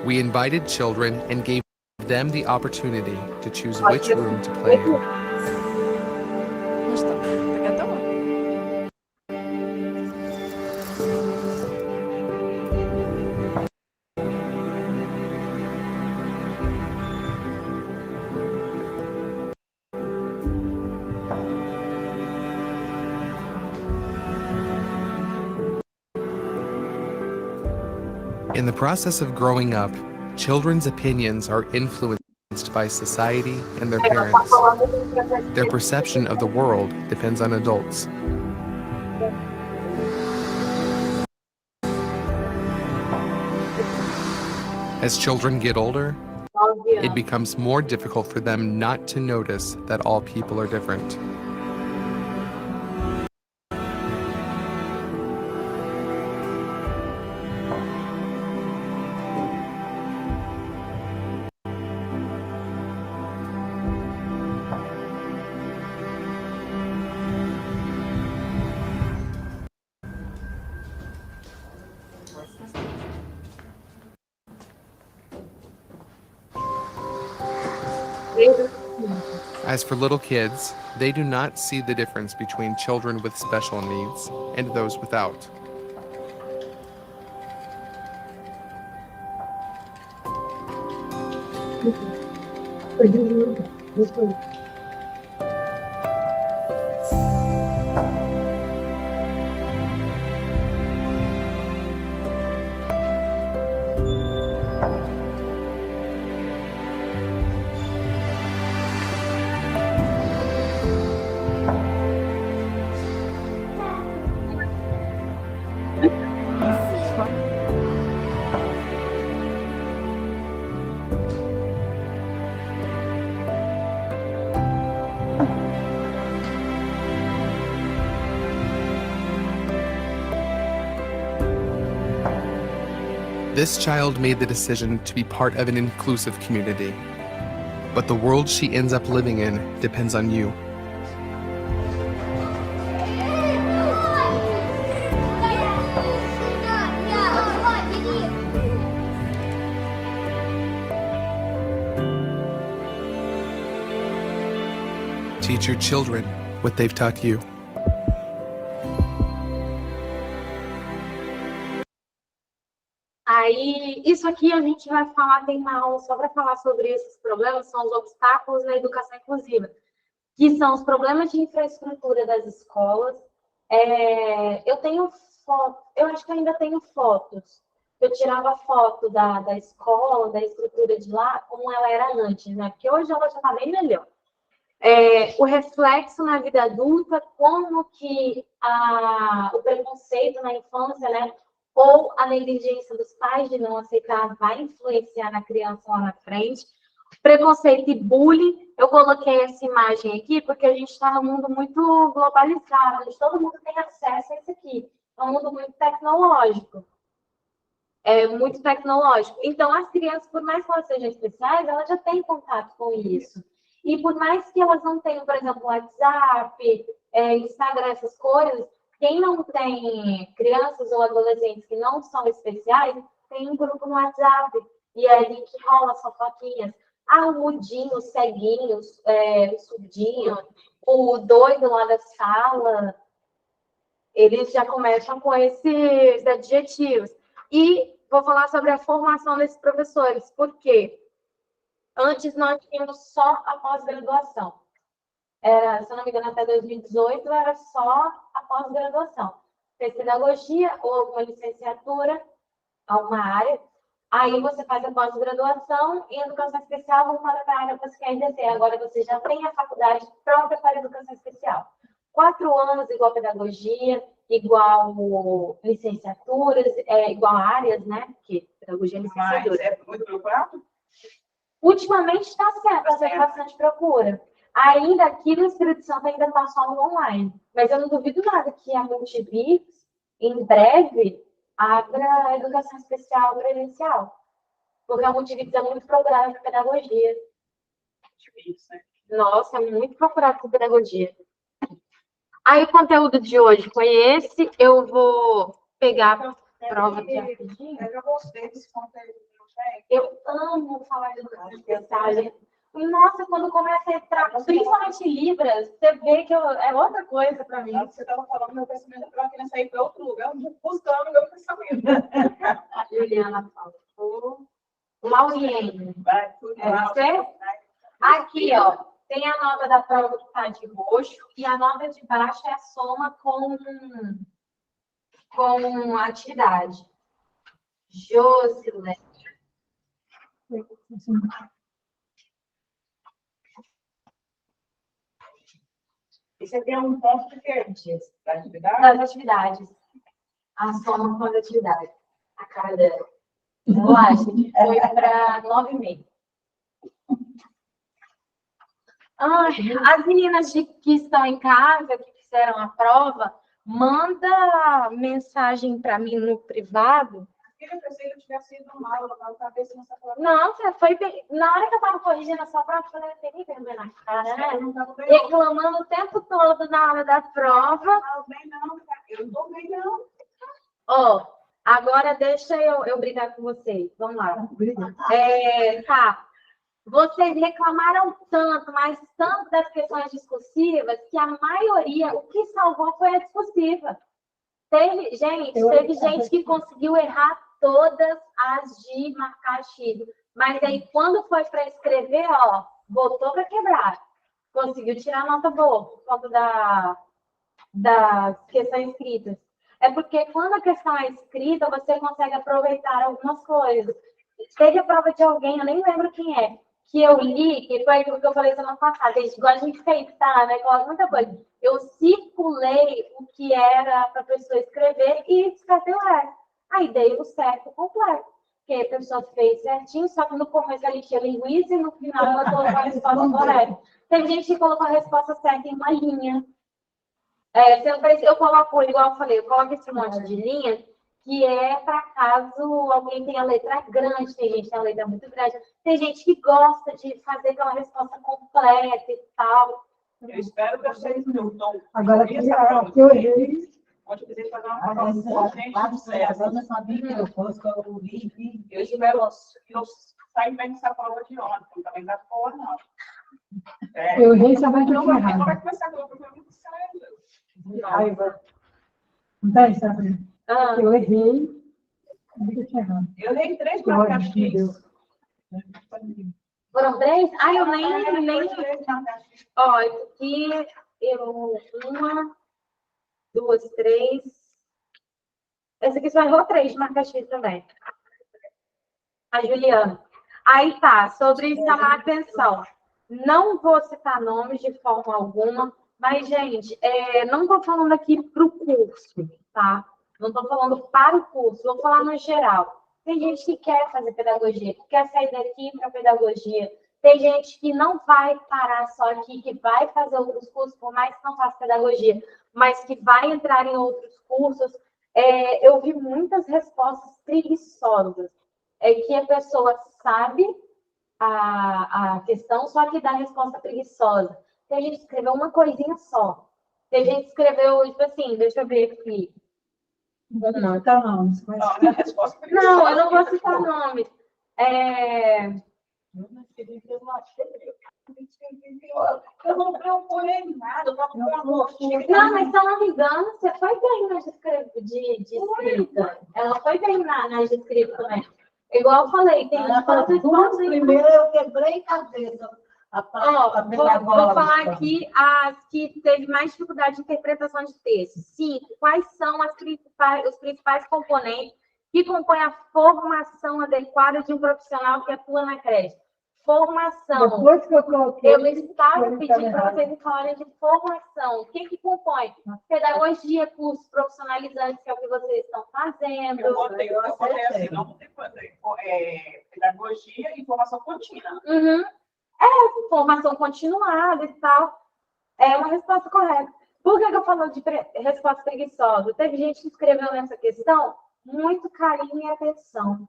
We invited children and gave them the opportunity to choose which room to play in. In the process of growing up, children's opinions are influenced by society and their parents. Their perception of the world depends on adults. As children get older, it becomes more difficult for them not to notice that all people are different. As for little kids, they do not see the difference between children with special needs and those without. This child made the decision to be part of an inclusive community. But the world she ends up living in depends on you. Teach your children what they've taught you. Aí, isso aqui a gente vai falar, tem uma aula só para falar sobre esses problemas, são os obstáculos na educação inclusiva, que são os problemas de infraestrutura das escolas. Eu tenho foto, eu acho que eu ainda tenho fotos. Eu tirava foto da escola, da estrutura de lá, como ela era antes, né? Porque hoje ela já está bem melhor. O reflexo na vida adulta, como que o preconceito na infância, né? Ou a negligência dos pais de não aceitar vai influenciar na criança lá na frente. Preconceito e bullying, eu coloquei essa imagem aqui porque a gente está num mundo muito globalizado, onde todo mundo tem acesso a isso aqui. É um mundo muito tecnológico. Muito tecnológico. Então, as crianças, por mais que elas sejam especiais, elas já têm contato com isso. E por mais que elas não tenham, por exemplo, WhatsApp, Instagram, essas coisas, quem não tem crianças ou adolescentes que não são especiais, tem um grupo no WhatsApp. E é ali que rola as fofoquinhas. O mudinho, o ceguinho, o surdinho, o doido lá da sala. Eles já começam com esses adjetivos. E vou falar sobre a formação desses professores. Por quê? Antes nós tínhamos só a pós-graduação. Se eu não me engano, até 2018 era só a pós-graduação. Fez pedagogia ou alguma licenciatura, alguma área. Aí você faz a pós-graduação e educação especial, vamos para a área que você quer exercer. Agora você já tem a faculdade própria para educação especial. 4 anos igual pedagogia, igual licenciaturas, igual áreas, né? Porque pedagogia é licenciatura. Mas é muito procurado? Ultimamente está certo, está tendo bastante procura. Ainda aqui no Espírito Santo ainda está só no online. Mas eu não duvido nada que a Multibix, em breve, abra a educação especial presencial. Porque a Multibix é muito procurada por pedagogia. Nossa, é muito procurada por pedagogia. Aí o conteúdo de hoje foi esse. Eu vou pegar a prova aqui rapidinho. Eu já gostei desse conteúdo. Eu amo falar de educação especial. Nossa, quando começa a entrar, principalmente Libras, você vê que é outra coisa para mim. Você estava falando, meu pensamento para querer sair para outro lugar, buscando meu pensamento. A Juliana falou. O Mauriene. Você? Aqui, ó. Tem a nota da prova que está de roxo e a nota de baixo é a soma com a atividade. Josilene. Isso aqui é um ponto diferente da atividade? Das atividades. A soma com as atividades. A cara dela. Eu acho que foi para 9,5. As meninas que estão em casa, que fizeram a prova, manda mensagem para mim no privado. Eu pensei que eu tivesse ido mal, eu estava cabeça nessa prova. Não, foi bem. Na hora que eu estava corrigindo essa prova, eu falei, tem que vergonha na cara, né? Reclamando o tempo todo na hora da prova. Não, bem não, eu não estou bem não. Ó, agora deixa eu brigar com vocês. Vamos lá. Tá. vocês reclamaram tanto, mas tanto das questões discursivas, que a maioria, o que salvou foi a discursiva. Teve gente que conseguiu errar todas as de marcar X. Mas aí, quando foi para escrever, ó, botou para quebrar. Conseguiu tirar nota boa por conta das questões escritas. É porque quando a questão é escrita, você consegue aproveitar algumas coisas. Teve a prova de alguém, eu nem lembro quem é, que eu li, que foi aquilo que eu falei semana passada. Igual a gente fez, tá, né? Coloca muita coisa. Eu circulei o que era para a pessoa escrever e escreveu ela. Aí dei o certo completo. Porque a pessoa fez certinho, só que no começo ela enchia linguiça e no final ela colocou a resposta correta. Tem gente que colocou a resposta certa em uma linha. Eu coloco, igual eu falei, eu coloco esse monte de linha que é para caso alguém tenha letra grande, tem gente que tem a letra muito grande, tem gente que gosta de fazer aquela resposta completa e tal. Eu espero que vocês não estão. Agora, aqui eu errei. Pode dizer fazer uma prova com gente sucesso. Eu não sabia que eu fosse, eu li. Eu espero que eu saia bem dessa prova de ontem, não também dá porra, não. Eu errei sabendo que eu Não tinha vai errado. começar com uma muito séria. Raiva. Não tem, Sabrina? Eu errei. Sabia que eu tinha errado. Eu errei 3 Que ódio, marcas meu Deus. Foram 3? Ah, eu nem... Ó, esse aqui, eu... 1, 2, 3... Esse aqui só errou 3 de marca X também. A Juliana. Aí tá, sobre chamar a atenção. Não vou citar nomes de forma alguma, mas, gente, não estou falando aqui para o curso, tá? Não estou falando para o curso, vou falar no geral. Tem gente que quer fazer pedagogia, que quer sair daqui para pedagogia. Tem gente que não vai parar só aqui, que vai fazer outros cursos, por mais que não faça pedagogia, mas que vai entrar em outros cursos. Eu vi muitas respostas preguiçosas. Que a pessoa sabe a questão, só que dá a resposta preguiçosa. Tem gente que escreveu uma coisinha só. Tem gente que escreveu, tipo assim, deixa eu ver aqui. Não, Não, eu não vou citar nomes. Eu não preocupei nada, eu tava com uma notinha. Não, mas se eu não me engano, você foi bem na de escrita. Ela foi bem na de escrita também. Igual eu falei, tem Duas primeiras eu quebrei cabeça. Vou falar aqui as que teve mais dificuldade de interpretação de texto. 5. Quais são os principais componentes que compõem a formação adequada de um profissional que atua na creche? Formação. Depois que eu coloquei... Eu estava pedindo para vocês falarem de formação. O que compõe? Pedagogia, cursos profissionalizantes, que é o que vocês estão fazendo. Eu botei assim, não tem que fazer pedagogia e formação contínua. Uhum. Formação continuada e tal. É uma resposta correta. Por que eu falo de resposta preguiçosa? Teve gente que escreveu nessa questão muito carinho e atenção.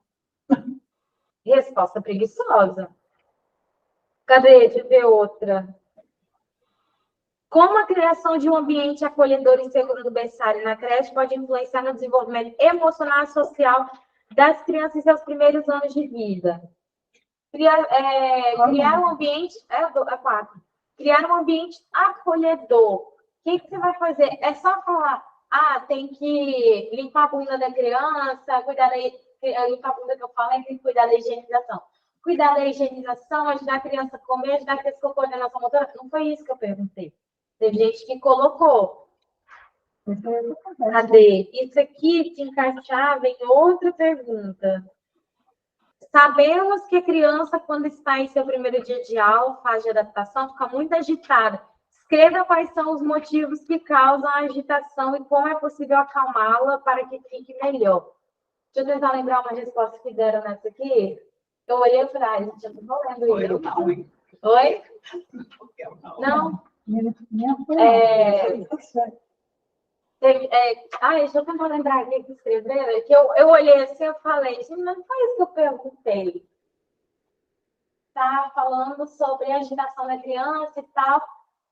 Resposta preguiçosa. Cadê? Deixa eu ver outra. Como a criação de um ambiente acolhedor e seguro do berçário na creche pode influenciar no desenvolvimento emocional e social das crianças em seus primeiros anos de vida? Criar um ambiente... 4. Criar um ambiente acolhedor. O que você vai fazer? É só falar, tem que limpar a bunda da criança, cuidar da... Limpar a bunda que eu falei, tem que cuidar da higienização. Cuidar da higienização, ajudar a criança a comer, ajudar a criança a coordenação motora. Não foi isso que eu perguntei. Teve gente que colocou. Cadê? Isso aqui se encaixava em outra pergunta. Sabemos que a criança, quando está em seu primeiro dia de aula, fase de adaptação, fica muito agitada. Escreva quais são os motivos que causam a agitação e como é possível acalmá-la para que fique melhor. Deixa eu tentar lembrar uma resposta que deram nessa aqui. Eu olhei e falei, gente, eu não estou lendo isso. Não, hein? Oi? Não? Deixa eu tentar lembrar aqui que escreveram. Que eu olhei assim e falei, gente, mas não foi isso que eu perguntei. Tá falando sobre a agitação da criança e tal.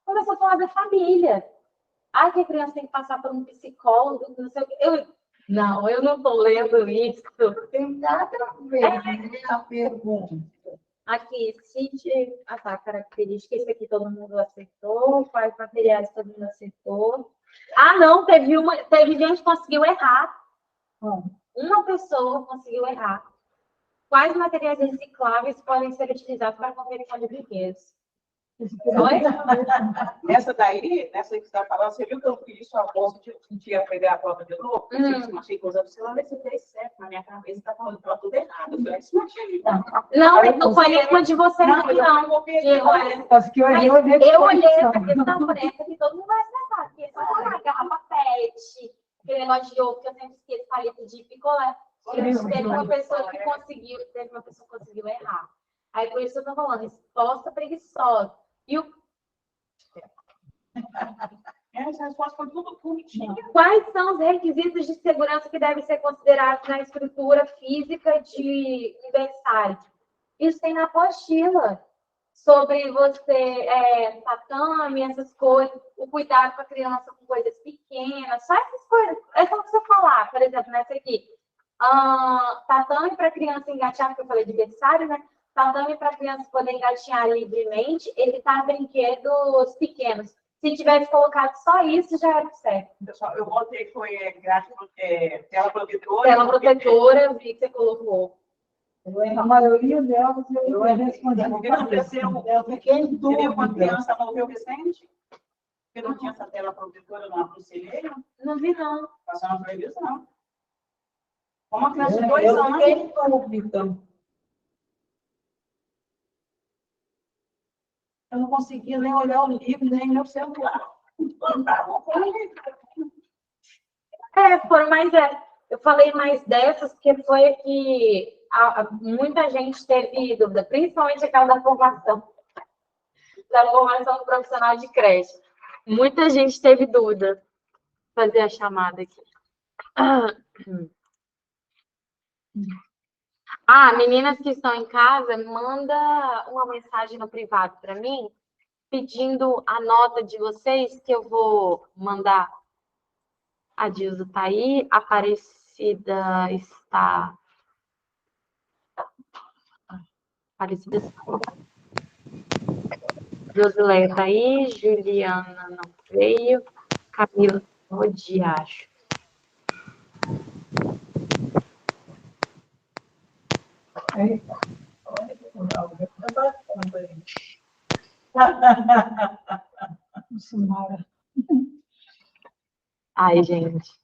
Começou a falar da família. Que a criança tem que passar por um psicólogo, não sei o quê. Eu não estou lendo isso. Tem nada a ver, a pergunta. Aqui, tá, característica, esse aqui todo mundo acertou, quais materiais todo mundo acertou. Ah, não, teve gente que conseguiu errar. Uma pessoa conseguiu errar. Quais materiais recicláveis podem ser utilizados para confecção de brinquedos? Nessa daí, nessa que você está falando, você viu que eu fiz isso a bolsa um dia pegar a prova de novo? Eu achei coisa do celular, mas você fez certo. Na minha cabeça está falando para tudo errado. Eu isso não achei. Não, eu não foi nenhuma de vocês, não. Eu olhei essa questão preta que todo mundo vai acertar. Porque só uma garrafa PET, aquele negócio de ovo que eu sempre esqueço, palito de picolé. Teve uma pessoa que conseguiu errar. Aí por isso eu estou falando, resposta preguiçosa. E essa resposta foi tudo bonitinha. Quais são os requisitos de segurança que devem ser considerados na estrutura física de um berçário? Isso tem na apostila. Sobre você, tatame, essas coisas, o cuidado com a criança com coisas pequenas, só essas coisas. É só você falar, por exemplo, nessa aqui. Tatame para criança engatinhar, porque eu falei de berçário, né? Tatame para criança poder engatinhar livremente, evitar brinquedos pequenos. Se tivesse colocado só isso, já era certo. Pessoal, eu botei, foi tela protetora. Tela protetora, eu vi que você colocou. A maioria delas eu respondi. Eu fiquei em dúvida. Uma criança morreu recente? Porque não tinha essa tela protetora no aconselheiro? Não vi, não. Passou na televisão. Uma criança de 2 anos. Eu fiquei em dúvida. Eu não conseguia nem olhar o livro, nem meu celular. Foram mais. Eu falei mais dessas, porque foi que muita gente teve dúvida, principalmente aquela da formação do profissional de creche. Muita gente teve dúvida. Vou fazer a chamada aqui. Meninas que estão em casa, manda uma mensagem no privado para mim, pedindo a nota de vocês, que eu vou mandar. A Dilza está aí, a Aparecida está. Josileia está aí, Juliana não veio, Camila Rodiacho. Ai, gente.